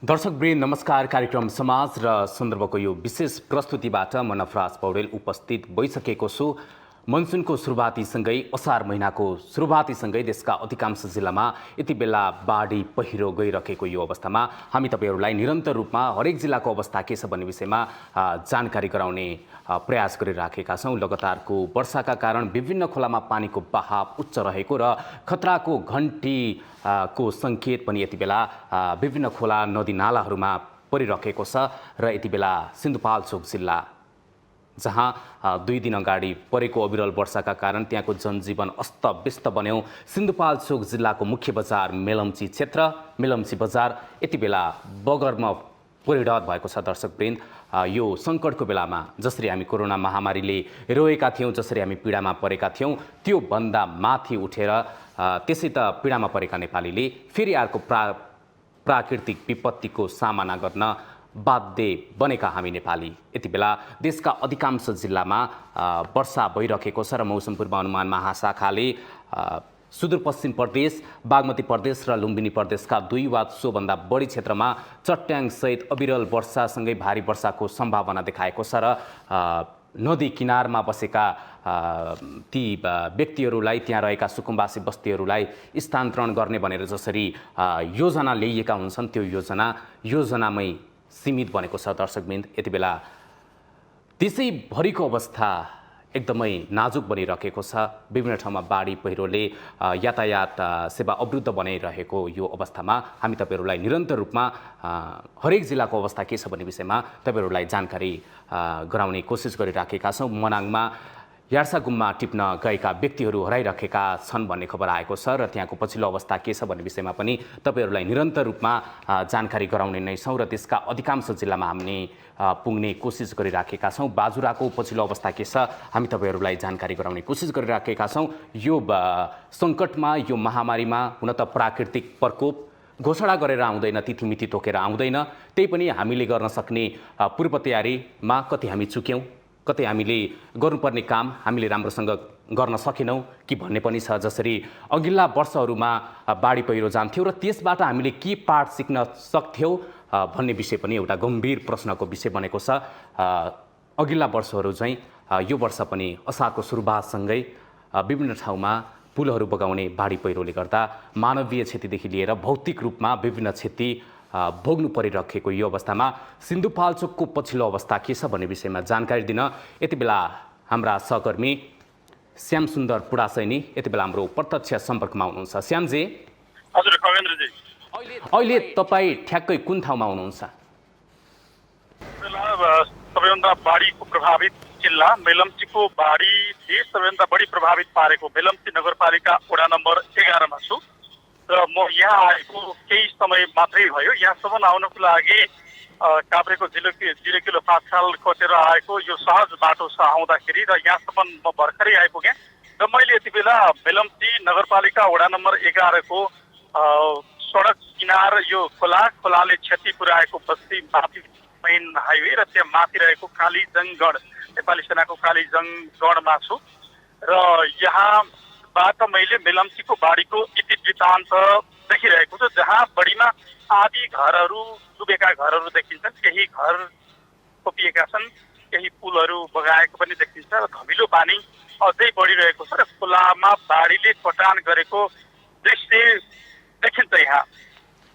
दर्शकवृन्द नमस्कार। कार्यक्रम समाज र सन्दर्भको यो विशेष प्रस्तुतिबाट म नफराज पौडेल उपस्थित भइसकेको छु। मनसुनको सुरुवातीसँगै असार महिनाको सुरुवातीसँगै देशका अधिकांश जिल्लामा यति बेला बाढी पहिरो गइरहेको यो अवस्थामा हामी तपाईहरुलाई निरन्तर रूपमा हरेक जिल्लाको अवस्था के छ भन्ने विषयमा जानकारी गराउने प्रयास गरिराखेका छौं। लगातारको वर्षाका कारण विभिन्न खोलामा पानीको बहाव उच्च रहेको र खतराको घण्टी को संकेत पनि यति बेला विभिन्न खोला नदी नालाहरूमा परिरहेको छ र यति बेला सिन्धुपाल्चोक जिल्ला जहाँ 2 दिन अगाडि परेको अविरल वर्षाका कारण त्यहाँको जनजीवन अस्तव्यस्त बन्यो। सिन्धुपाल्चोक जिल्लाको मुख्य बजार मेलम्ची क्षेत्र मेलम्ची बजार यति बेला बगरमा परिणत भएको छ। दर्शकवृन्द यो संकटको बेलामा जसरी हामी कोरोना महामारीले रोएका थियौं, जसरी हामी पीडामा परेका थियौं, त्यो भन्दा माथि उठेर त्यसै त पीडामा परेका नेपालीले फेरि अर्को प्राकृतिक विपत्तिको सामना गर्न बाध्य बनेका हामी नेपाली यति बेला देशका अधिकांश जिल्लामा वर्षा भइरहेको छ र मौसम पूर्वानुमान महाशाखाले सुदूरपश्चिम प्रदेश, बागमती प्रदेश र लुम्बिनी प्रदेशका 2 वा सोभन्दा बढी क्षेत्रमा चट्याङसहित अविरल वर्षासँगै भारी वर्षाको सम्भावना देखाएको छ र नदी किनारमा बसेका ती व्यक्तिहरूलाई, त्यहाँ रहेका सुकुम्बासी बस्तीहरूलाई स्थानान्तरण गर्ने भनेर जसरी योजना ल्याइएका हुन्छन् त्यो योजनामै सीमित बनेको छ। दर्शकवृन्द यति बेला देशैभरिको अवस्था एकदमै नाजुक बनिरहेको छ। विभिन्न ठाउँमा बाढी पहिरोले यातायात सेवा अवरुद्ध बनाइरहेको यो अवस्थामा हामी तपाईहरुलाई निरन्तर रूपमा हरेक जिल्लाको अवस्था के छ भन्ने विषयमा तपाईहरुलाई जानकारी गराउने कोसिस गरिराखेका छौं। मनाङमा यार्सागुममा टिप्न गएका व्यक्तिहरू हराइरहेका छन् भन्ने खबर आएको छ र त्यहाँको पछिल्लो अवस्था के छ भन्ने विषयमा पनि तपाईहरुलाई निरन्तर रूपमा जानकारी गराउने नै छौं र त्यसका अधिकांश जिल्लामा हामी पुग्ने कोसिस गरिराखेका छौं। बाजुराको पछिल्लो अवस्था के छ हामी तपाईहरुलाई जानकारी गराउने कोसिस गरिराखेका छौं। यो संकटमा, यो महामारीमा हुन त प्राकृतिक प्रकोप घोषणा गरेर आउँदैन, तिथिमिति तोकेर आउँदैन। त्यही पनि हामीले गर्न सक्ने पूर्व तयारीमा कति हामी चुक्यौं, कतै हामीले गर्नुपर्ने काम हामीले राम्रोसँग गर्न सकेनौं कि भन्ने पनि छ। जसरी अघिल्ला वर्षहरूमा बाढी पहिरो जान्थ्यो र त्यसबाट हामीले के पाठ सिक्न सक्थ्यौं भन्ने विषय पनि एउटा गम्भीर प्रश्नको विषय बनेको छ। अघिल्ला वर्षहरू चाहिँ यो वर्ष पनि असारको सुरुवातसँगै विभिन्न ठाउँमा पुलहरू बगाउने बाढी पहिरोले गर्दा मानवीय क्षतिदेखि लिएर भौतिक रूपमा विभिन्न क्षति भोग्नु परिरहेको यो अवस्थामा सिन्धुपाल्चोकको पछिल्लो अवस्था के छ भन्ने विषयमा जानकारी दिन यति बेला हाम्रा सहकर्मी श्यामसुन्दर पुडासैनी यति बेला हाम्रो प्रत्यक्ष सम्पर्कमा हुनुहुन्छ। श्यामजी। हजुर खगेन्द्रजी। अहिले तपाई ठ्याक्कै कुन ठाउँमा हुनुहुन्छ? सबैभन्दा बाढीको प्रभावित जिल्ला मेलम्चीको बाढीले सबैभन्दा बढी प्रभावित पारेको मेलम्ची नगरपालिका वडा नम्बर 11 मा छु र म यहाँ आएको केही समय मात्रै भयो। यहाँसम्म आउनको लागि काभ्रेको 0 किलो 5 साल कटेर आएको यो सहज बाटो छ आउँदाखेरि र यहाँसम्म म भर्खरै आइपुगेँ र मैले यति बेला मेलम्ची नगरपालिका वडा नम्बर 11 को सडक किनार यो खोलाले क्षति पुर्याएको बस्ती माथि मेन हाइवे र त्यहाँ माथि रहेको कालीजंगगढ नेपाली सेनाको कालीजंगगढमा छु र यहाँबाट मैले मेलम्चीको बाढीको वृत्तान्त देखिरहेको छु, जहाँ बढीमा आदि घरहरू डुबेका घरहरू देखिन्छन्, केही घर खोपिएका छन्, केही पुलहरू बगाएको पनि देखिन्छ र धमिलो पानी अझै बढिरहेको छ र खोलामा बाढीले कटान गरेको दृश्य देखिन्छ। यहाँ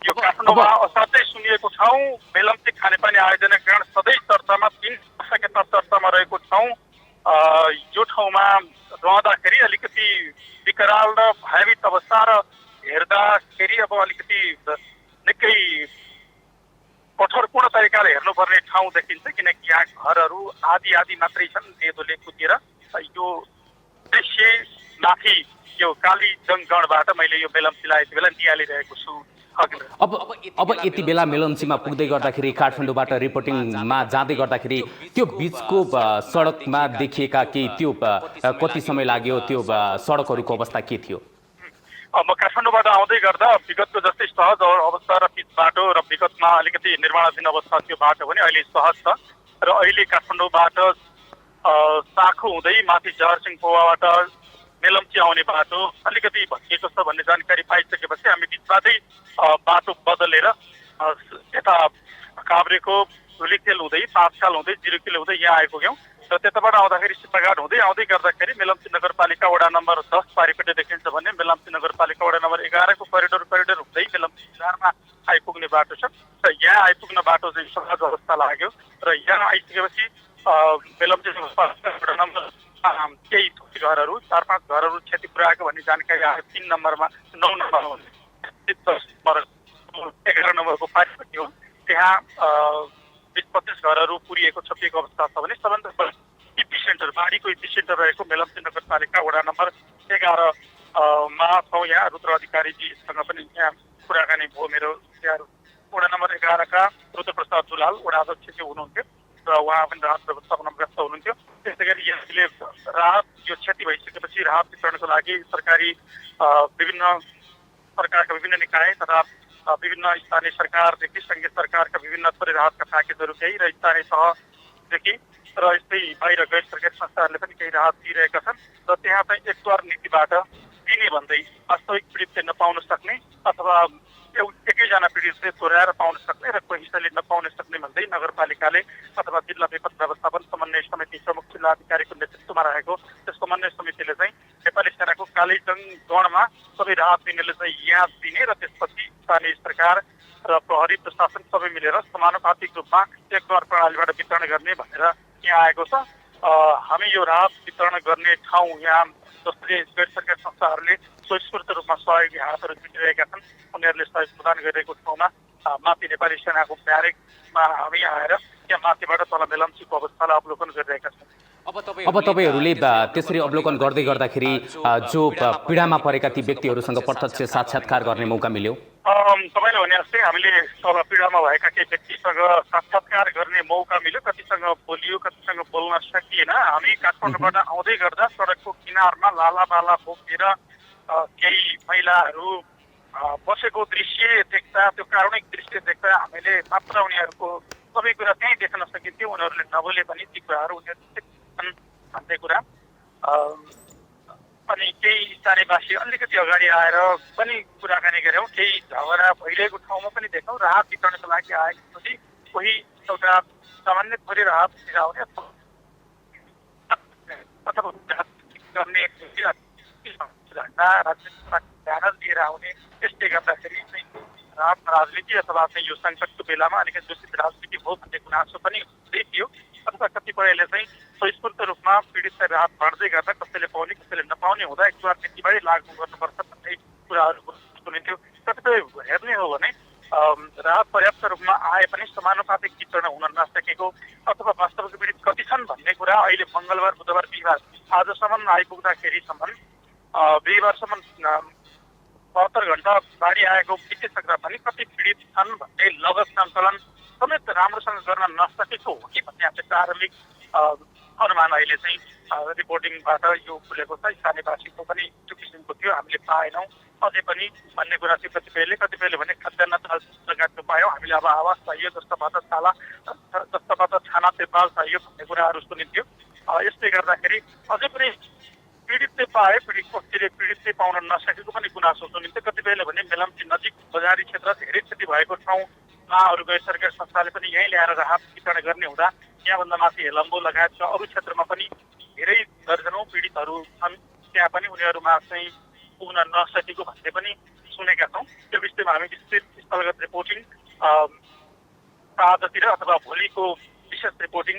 यो काठमाडौँमा असाध्यै सुनिएको ठाउँ मेलम्ची खानेपानी आयोजनाकरण सधैँ चर्चामा 3 वर्षका चर्चामा रहेको ठाउँ। यो ठाउँमा रहँदाखेरि अलिकति विकराल र भयभीत अवस्था र हेर्दाखेरि अब अलिकति निकै कठोरपूर्ण तरिकाले हेर्नुपर्ने ठाउँ देखिन्छ, किनकि यहाँ घरहरू आदि मात्रै छन् लेदोले कुदेर। यो दृश्य माथि यो कालीजंगगढबाट मैले यो मेलम्चीलाई यति बेला निहालिरहेको छु। अब यति बेला मेलम्चीमा पुग्दै गर्दाखेरि काठमाडौँबाट रिपोर्टिङमा जाँदै गर्दाखेरि त्यो बीचको सडकमा देखिएका केही त्यो कति समय लाग्यो, त्यो सडकहरूको अवस्था के थियो? म काठमाडौँबाट आउँदै गर्दा विगतको जस्तै सहज अवस्था र पिच बाटो र विगतमा अलिकति निर्माणाधीन अवस्था त्यो बाटो पनि अहिले सहज छ र अहिले काठमाडौँबाट साखु हुँदै माथि जहरसिंह पोवाबाट मेलम्ची आउने बाटो अलिकति भत्किएको छ भन्ने जानकारी पाइसकेपछि हामी बिचबाटै बाटो बदलेर यता काभ्रेको धुलिखेल हुँदै 5 साल हुँदै 0 किलो हुँदै यहाँ आइपुग्यौँ र त्यताबाट आउँदाखेरि सिपाघाट हुँदै आउँदै गर्दाखेरि मेलम्ची नगरपालिका वडा नम्बर 10 पारिपट्टि देखिन्छ भने मेलम्ची नगरपालिका वडा नम्बर 11 को करिडोर हुँदै मेलम्ची बजारमा आइपुग्ने बाटो छ र यहाँ आइपुग्ने बाटो चाहिँ सहज अवस्था लाग्यो र यहाँ आइसकेपछि मेलम्ची नगरपालिका वडा नम्बर केही घरहरू 4-5 घरहरू क्षति पुर्याएको भन्ने जानकारी आयो 3 नम्बरमा 9 नम्बरमा 10 नम्बर 11 नम्बरको पारिपट्टि हो त्यहाँ 20-25 घरहरू पुरिएको छपिएको अवस्था छ भने सबभन्दा एपिसेन्टर बाढीको एपिसेन्टर रहेको मेलम्ची नगरपालिका वडा नम्बर 11 मा छौँ यहाँ रुद्र अधिकारीजीसँग पनि यहाँ कुराकानी भयो मेरो यहाँ वडा नम्बर 11 का रुद्रप्रसाद दुलाल वडा अध्यक्ष हुनुहुन्थ्यो र उहाँ पनि राहत व्यवस्थापनमा व्यस्त हुनुहुन्थ्यो त्यसै गरी यसले राहत यो क्षति भइसकेपछि राहत वितरणको लागि विभिन्न सरकारका विभिन्न निकाय तथा विभिन्न स्थानीय सरकारदेखि सङ्घीय सरकारका विभिन्न थोरै राहतका प्याकेजहरू केही र स्थानीय तहदेखि र यस्तै बाहिर गैर सरकारी संस्थाहरूले पनि केही राहत दिइरहेका छन् र त्यहाँ चाहिँ एकद्वार नीतिबाट दिने भन्दै वास्तविक पीडितले नपाउन सक्ने अथवा एकैजना पीडितले चोर्याएर पाउन सक्ने र कोही हिस्साले नपाउन सक्ने भन्दै नगरपालिकाले अथवा जिल्ला विपद व्यवस्थापन समन्वय समिति प्रमुख जिल्ला अधिकारीको नेतृत्वमा रहेको त्यस समन्वय समितिले चाहिँ नेपाली सेनाको कालीजङ गणमा सबै राहत दिनेले चाहिँ यहाँ दिने र त्यसपछि स्थानीय सरकार र प्रहरी प्रशासन सबै मिलेर समानुपातिक रूपमा एकद्वार प्रणालीबाट वितरण गर्ने भनेर यहाँ आएको छ हामी यो राहत वितरण गर्ने ठाउँ यहाँ जसले गैर सरकारी संस्थाहरूले स्वस्फूर्त रूपमा सहयोगी हातहरू जुटिरहेका छन् उनीहरूले सहयोग प्रदान गरिरहेको ठाउँमा माथि नेपाली सेनाको ब्यारेकमा हामी आएर त्यहाँ माथिबाट तल मेलम्चीको अवस्थालाई अवलोकन गरिरहेका छौँ। अब तपाईँहरूले त्यसरी अवलोकन गर्दै गर्दाखेरि जो पीडामा परेका ती व्यक्तिहरूसँग प्रत्यक्ष साक्षात्कार गर्ने मौका मिल्यो? तपाईँले भने जस्तै हामीले तल पीडामा भएका केही व्यक्तिसँग साक्षात्कार गर्ने मौका मिल्यो, कतिसँग बोलियो कतिसँग बोल्न सकिएन। हामी काठमाडौँबाट आउँदै गर्दा सडकको किनारमा लालाबाला बोकेर केही महिलाहरू बसेको दृश्य देख्दा त्यो कारुणिक दृश्य देख्दा हामीले मात्र उनीहरूको सबै कुरा त्यहीँ देख्न सकिन्थ्यो। उनीहरूले नबोले पनि ती कुराहरू उनीहरू भन्ने कुरा अनि केही स्थानीयवासी अलिकति अगाडि आएर पनि कुराकानी गऱ्यौँ। केही झगडा भइरहेको ठाउँमा पनि देख्यौँ। राहत वितरणको लागि आएपछि कोही एउटा सामान्य थोरै राहत दिलाउने अथवा गर्ने झन्डा राजनीतिमा ध्यान दिएर आउने त्यसले गर्दाखेरि चाहिँ राहत राजनीति अथवा चाहिँ यो सङ्कटको बेलामा अलिकति दूषित राजनीति हो भन्ने गुनासो पनि देखियो। अथवा कतिपयले चाहिँ स्वस्फूर्त रूपमा पीडितलाई राहत बाँड्दै गर्दा कसैले पाउने कसैले नपाउने हुँदा एकद्वार नीतिबाटै लागू गर्नुपर्छ भन्ने कुराहरू सुनिन्थ्यो। कतिपय हेर्ने हो भने राहत पर्याप्त रूपमा आए पनि समानुपातिक वितरण हुन नसकेको अथवा वास्तविक पीडित कति छन् भन्ने कुरा अहिले मङ्गलबार बुधबार बिहिबार आजसम्म आइपुग्दाखेरिसम्म बिहिबारसम्म 72 घण्टा बाढी आएको बितिसक्दा पनि कति पीडित छन् भन्ने लगत सञ्चालन समेत राम्रोसँग गर्न नसकेको हो कि भन्ने हामीले प्रारम्भिक अनुमान अहिले चाहिँ रिपोर्टिङबाट यो खुलेको छ। स्थानीयवासीको पनि त्यो किसिमको थियो, हामीले पाएनौँ। अझै पनि भन्ने कुरा थियो कतिपयले भने खाद्यान्न लगायतको पायौँ। हामीले अब आवास चाहियो, जस्ताबाट छाना त्रिपाल चाहियो भन्ने कुराहरू सुनिन्थ्यो। यसले गर्दाखेरि अझै पनि पीडितले पाए पीडित पक्षले पीडितले पाउन नसकेको पनि गुनासो सुनिन्थ्यो। कतिपयले भने मेलम्ची नजिक बजारी क्षेत्र धेरै क्षति भएको ठाउँमा अरू गैर सरकारी संस्थाले पनि यहीँ ल्याएर राहत वितरण गर्ने हुँदा यहाँभन्दा माथि हेलम्बो लगायतका अरू क्षेत्रमा पनि धेरै दर्जनौँ पीडितहरू छन्, त्यहाँ पनि उनीहरूमा चाहिँ पुग्न नसकेको भन्ने पनि सुनेका छौँ। त्यो विषयमा हामी विस्तृत स्थलगत रिपोर्टिङ आजतिर अथवा भोलिको विशेष रिपोर्टिङ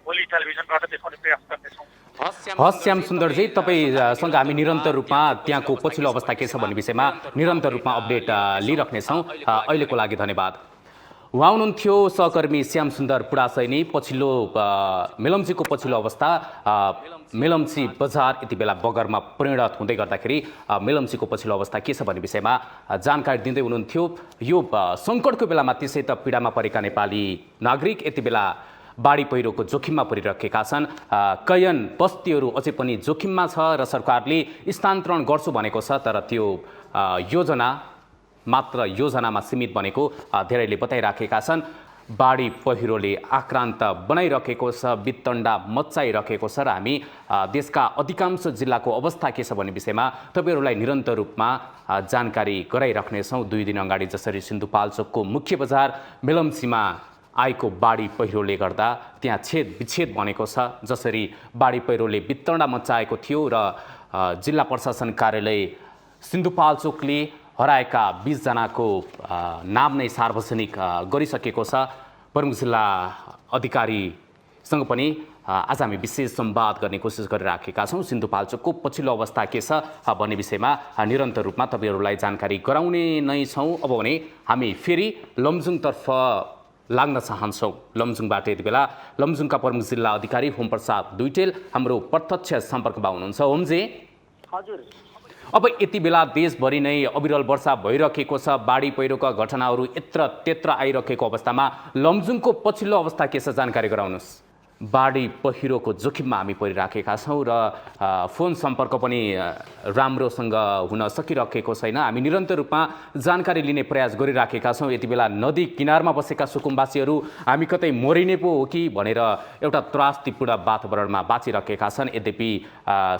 भोलि टेलिभिजनबाट देखाउने प्रयास गर्नेछौँ। हस् श्याम सुन्दरजी, तपाईँसँग हामी निरन्तर रूपमा त्यहाँको पछिल्लो अवस्था के छ भन्ने विषयमा निरन्तर रूपमा अपडेट लिइराख्नेछौँ। अहिलेको लागि धन्यवाद। उहाँ हुनुहुन्थ्यो सहकर्मी श्याम सुन्दर पुडासैनी। पछिल्लो मेलम्चीको पछिल्लो अवस्था मेलम्ची बजार यति बेला बगरमा परिणत हुँदै गर्दाखेरि मेलम्चीको पछिल्लो अवस्था के छ भन्ने विषयमा जानकारी दिँदै हुनुहुन्थ्यो। यो सङ्कटको बेलामा त्यसै त पीडामा परेका नेपाली नागरिक यति बेला बाढी पहिरोको जोखिममा परिरहेका छन्। कैयन बस्तीहरू अझै पनि जोखिममा छ र सरकारले स्थानान्तरण गर्छु भनेको छ, तर त्यो योजना मात्र योजनामा सीमित बनेको धेरैले बताइराखेका छन्। बाढी पहिरोले आक्रान्त बनाइरहेको छ, वितण्डा मच्चाइरहेको छ र हामी देशका अधिकांश जिल्लाको अवस्था के छ भन्ने विषयमा तपाईँहरूलाई निरन्तर रूपमा जानकारी गराइराख्नेछौँ। 2 दिन अगाडि जसरी सिन्धुपाल्चोकको मुख्य बजार मेलम्चीमा आएको बाढी पहिरोले गर्दा त्यहाँ छेद विच्छेद बनेको छ, जसरी बाढी पहिरोले वितण्डा मच्चाएको थियो र जिल्ला प्रशासन कार्यालय सिन्धुपाल्चोकले हराएका 20 जनाको नाम नै सार्वजनिक गरिसकेको छ। प्रमुख जिल्ला अधिकारीसँग पनि आज हामी विशेष संवाद गर्ने कोसिस गरिराखेका छौँ। सिन्धुपाल्चोकको पछिल्लो अवस्था के छ भन्ने विषयमा निरन्तर रूपमा तपाईँहरूलाई जानकारी गराउने नै छौँ। अब भने हामी फेरि लमजुङतर्फ लाग्न चाहन्छौँ। लमजुङबाट यति बेला लमजुङका प्रमुख जिल्ला अधिकारी होमप्रसाद दुइटेल हाम्रो प्रत्यक्ष सम्पर्कमा हुनुहुन्छ। होमजी, हजुर, अब यति बेला देशभरि नै अविरल वर्षा भइरहेको छ, बाढी पहिरोका घटनाहरू यत्र त्यत्र आइरहेको अवस्थामा लमजुङको पछिल्लो अवस्था के छ जानकारी गराउनुहोस्। बाढी पहिरोको जोखिममा हामी परिराखेका छौँ र फोन सम्पर्क पनि राम्रोसँग हुन सकिरहेको छैन। हामी निरन्तर रूपमा जानकारी लिने प्रयास गरिराखेका छौँ। यति बेला नदी किनारमा बसेका सुकुम्बासीहरू हामी कतै मरिने पो हो कि भनेर एउटा त्रासदीपूर्ण वातावरणमा बाँचिरहेका छन्। यद्यपि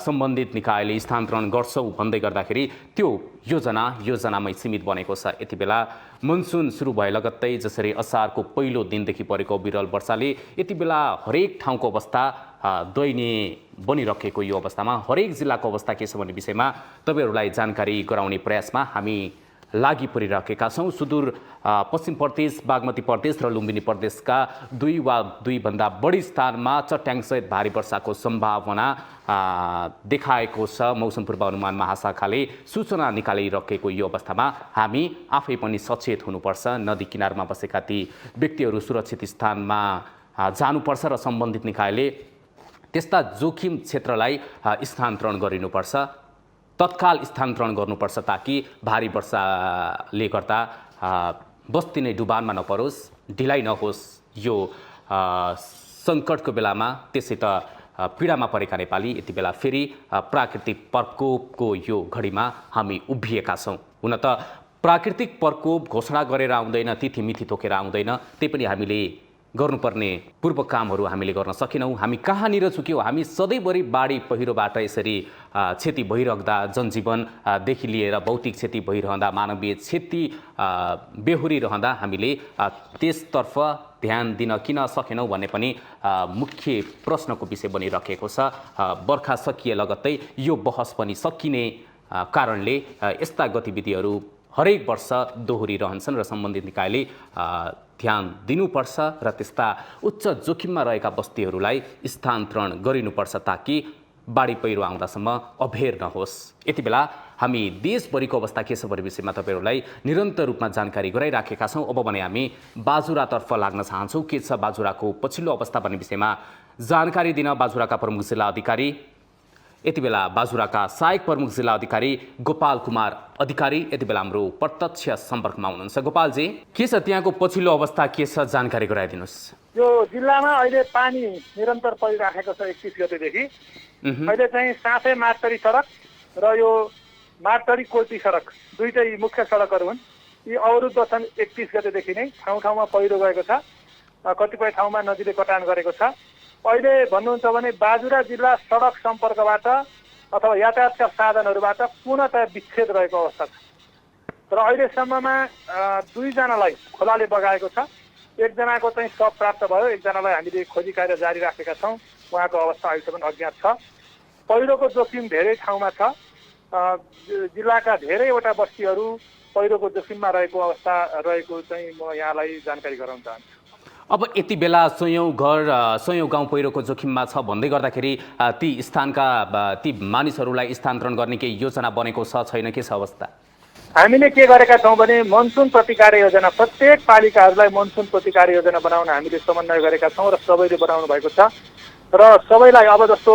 सम्बन्धित निकायले स्थानान्तरण गर्छौँ भन्दै गर्दाखेरि त्यो योजनामै सीमित बनेको छ। यति बेला मनसुन सुरु भए लगत्तै जसरी असारको पहिलो दिनदेखि परेको विरल वर्षाले यति बेला हरेक ठाउँको अवस्था दयनीय बनिरहेको यो अवस्थामा हरेक जिल्लाको अवस्था के छ भन्ने विषयमा तपाईँहरूलाई जानकारी गराउने प्रयासमा हामी लागि परिरहेका छौँ। सुदूर पश्चिम प्रदेश, बागमती प्रदेश र लुम्बिनी प्रदेशका 2 वा 2 भन्दा बढी स्थानमा चट्याङसहित भारी वर्षाको सम्भावना देखाएको छ। मौसम पूर्वानुमान महाशाखाले सूचना निकालिरहेको यो अवस्थामा हामी आफै पनि सचेत हुनुपर्छ। नदी किनारमा बसेका ती व्यक्तिहरू सुरक्षित स्थानमा जानुपर्छ र सम्बन्धित निकायले त्यस्ता जोखिम क्षेत्रलाई स्थानान्तरण गरिनुपर्छ, तत्काल स्थानान्तरण गर्नुपर्छ ताकि भारी वर्षाले गर्दा बस्ती नै डुबानमा नपरोस्, ढिलाइ नहोस्। यो सङ्कटको बेलामा त्यसै त पीडामा परेका नेपाली यति बेला फेरि प्राकृतिक प्रकोपको यो घडीमा हामी उभिएका छौँ। हुन त प्राकृतिक प्रकोप घोषणा गरेर आउँदैन, तिथिमिथि तोकेर आउँदैन, त्यही पनि हामीले गर्नुपर्ने पूर्व कामहरू हामीले गर्न सकेनौँ। हामी कहाँनिर चुक्यौँ? हामी सधैँभरि बाढी पहिरोबाट यसरी क्षति भइरहँदा, जनजीवनदेखि लिएर भौतिक क्षति भइरहँदा, मानवीय क्षति बेहोरिरहँदा हामीले त्यसतर्फ ध्यान दिन किन सकेनौँ भन्ने पनि मुख्य प्रश्नको विषय बनिरहेको छ। बर्खा सकिए लगत्तै यो बहस पनि सकिने कारणले यस्ता गतिविधिहरू हरेक वर्ष दोहोरिरहन्छन् र सम्बन्धित निकायले ध्यान दिनुपर्छ र त्यस्ता उच्च जोखिममा रहेका बस्तीहरूलाई स्थानान्तरण गरिनुपर्छ ताकि बाढी पहिरो आउँदासम्म अभेर नहोस्। यति बेला हामी देशभरिको अवस्था के छ भन्ने विषयमा तपाईँहरूलाई निरन्तर रूपमा जानकारी गराइराखेका छौँ। अब भने हामी बाजुरातर्फ लाग्न चाहन्छौँ। के छ बाजुराको पछिल्लो अवस्था भन्ने विषयमा जानकारी दिन बाजुराका प्रमुख जिल्ला अधिकारी, यति बेला बाजुराका सहायक प्रमुख जिल्ला अधिकारी गोपाल कुमार अधिकारी यति बेला हाम्रो प्रत्यक्ष सम्पर्कमा हुनुहुन्छ। गोपालजी, के छ त्यहाँको पछिल्लो अवस्था के छ जानकारी गराइदिनुहोस्। यो जिल्लामा अहिले पानी निरन्तर परिराखेको छ। 31 गतेदेखि अहिले चाहिँ साँफे मार्तरी सडक र यो मार्तरी कोल्टी सडक दुईटै मुख्य सडकहरू हुन्। यी अवरुद्ध छन् 31 गतेदेखि नै। ठाउँ ठाउँमा पहिरो गएको छ, कतिपय ठाउँमा नदीले कटान गरेको छ। अहिले भन्नुहुन्छ भने बाजुरा जिल्ला सडक सम्पर्कबाट अथवा यातायातका साधनहरूबाट पूर्णतया विच्छेद रहेको अवस्था छ। तर अहिलेसम्ममा 2 जनालाई खोलाले बगाएको छ। 1 जनाको चाहिँ शव प्राप्त भयो। 1 जनालाई हामीले खोजी कार्य जारी राखेका छौँ। उहाँको अवस्था अहिलेसम्म अज्ञात छ। पहिरोको जोखिम धेरै ठाउँमा छ। जिल्लाका धेरैवटा बस्तीहरू पहिरोको जोखिममा रहेको अवस्था रहेको चाहिँ म यहाँलाई जानकारी गराउन चाहन्छु। अब यति बेला 100औं घर 100औं गाउँ पहिरोको जोखिममा छ भन्दै गर्दाखेरि ती स्थानका ती मानिसहरूलाई स्थानान्तरण गर्ने केही योजना बनेको छ छैन, के छ अवस्था? हामीले के गरेका छौँ भने मनसुन प्रतिकार योजना, प्रत्येक पालिकाहरूलाई मनसुन प्रतिकार योजना बनाउन हामीले समन्वय गरेका छौँ र सबैले बनाउनु भएको छ। र सबैलाई अब जस्तो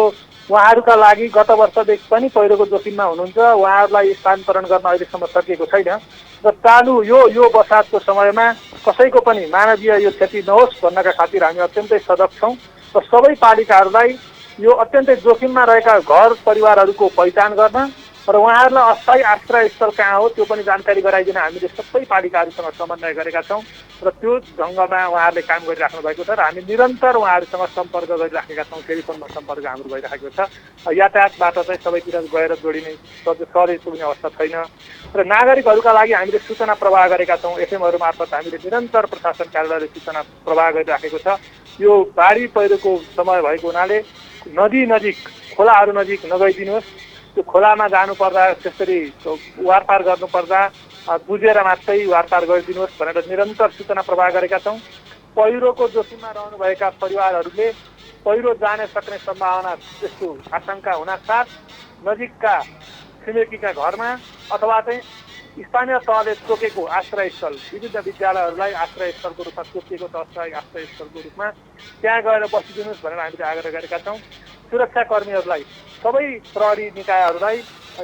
उहाँहरूका लागि गत वर्षदेखि पनि पहिरोको जोखिममा हुनुहुन्छ, उहाँहरूलाई स्थानान्तरण गर्न अहिलेसम्म सकिएको छैन। र चालु यो बरसातको समयमा कसैको पनि मानवीय यो क्षति नहोस् भन्नका खातिर हामी अत्यन्तै सजग छौँ र सबै पालिकाहरूलाई यो अत्यन्तै जोखिममा रहेका घर परिवारहरूको पहिचान गर्न र उहाँहरूलाई अस्थायी आश्रय स्थल कहाँ हो त्यो पनि जानकारी गराइदिन हामीले सबै पालिकाहरूसँग समन्वय गरेका छौँ र त्यो ढङ्गमा उहाँहरूले काम गरिराख्नु भएको छ र हामी निरन्तर उहाँहरूसँग सम्पर्क गरिराखेका छौँ। टेलिफोनमा सम्पर्क हाम्रो भइरहेको छ। यातायातबाट चाहिँ सबैतिर गएर जोडिने सहजै पुग्ने अवस्था छैन र नागरिकहरूका लागि हामीले सूचना प्रवाह गरेका छौँ। एफएमहरू मार्फत हामीले निरन्तर प्रशासन कार्यालयले सूचना प्रवाह गरिराखेको छ। यो बाढी पहिरोको समय भएको हुनाले नदी नजिक खोलाहरू नजिक नगइदिनुहोस्। त्यो खोलामा जानुपर्दा त्यसरी वारपार गर्नुपर्दा बुझेर मात्रै वारपार गरिदिनुहोस् भनेर निरन्तर सूचना प्रवाह गरेका छौँ। पहिरोको जोखिममा रहनुभएका परिवारहरूले पहिरो जान सक्ने सम्भावना त्यस्तो आशंका हुनासाथ नजिकका छिमेकीका घरमा अथवा चाहिँ स्थानीय तहले तोकेको आश्रयस्थल विविध विद्यालयहरूलाई आश्रयस्थलको रूपमा तोकिएको छ। अस्थायी आश्रयस्थलको रूपमा त्यहाँ गएर बसिदिनुहोस् भनेर हामीले आग्रह गरेका छौँ। सुरक्षाकर्मीहरूलाई सबै प्रहरी निकायहरूलाई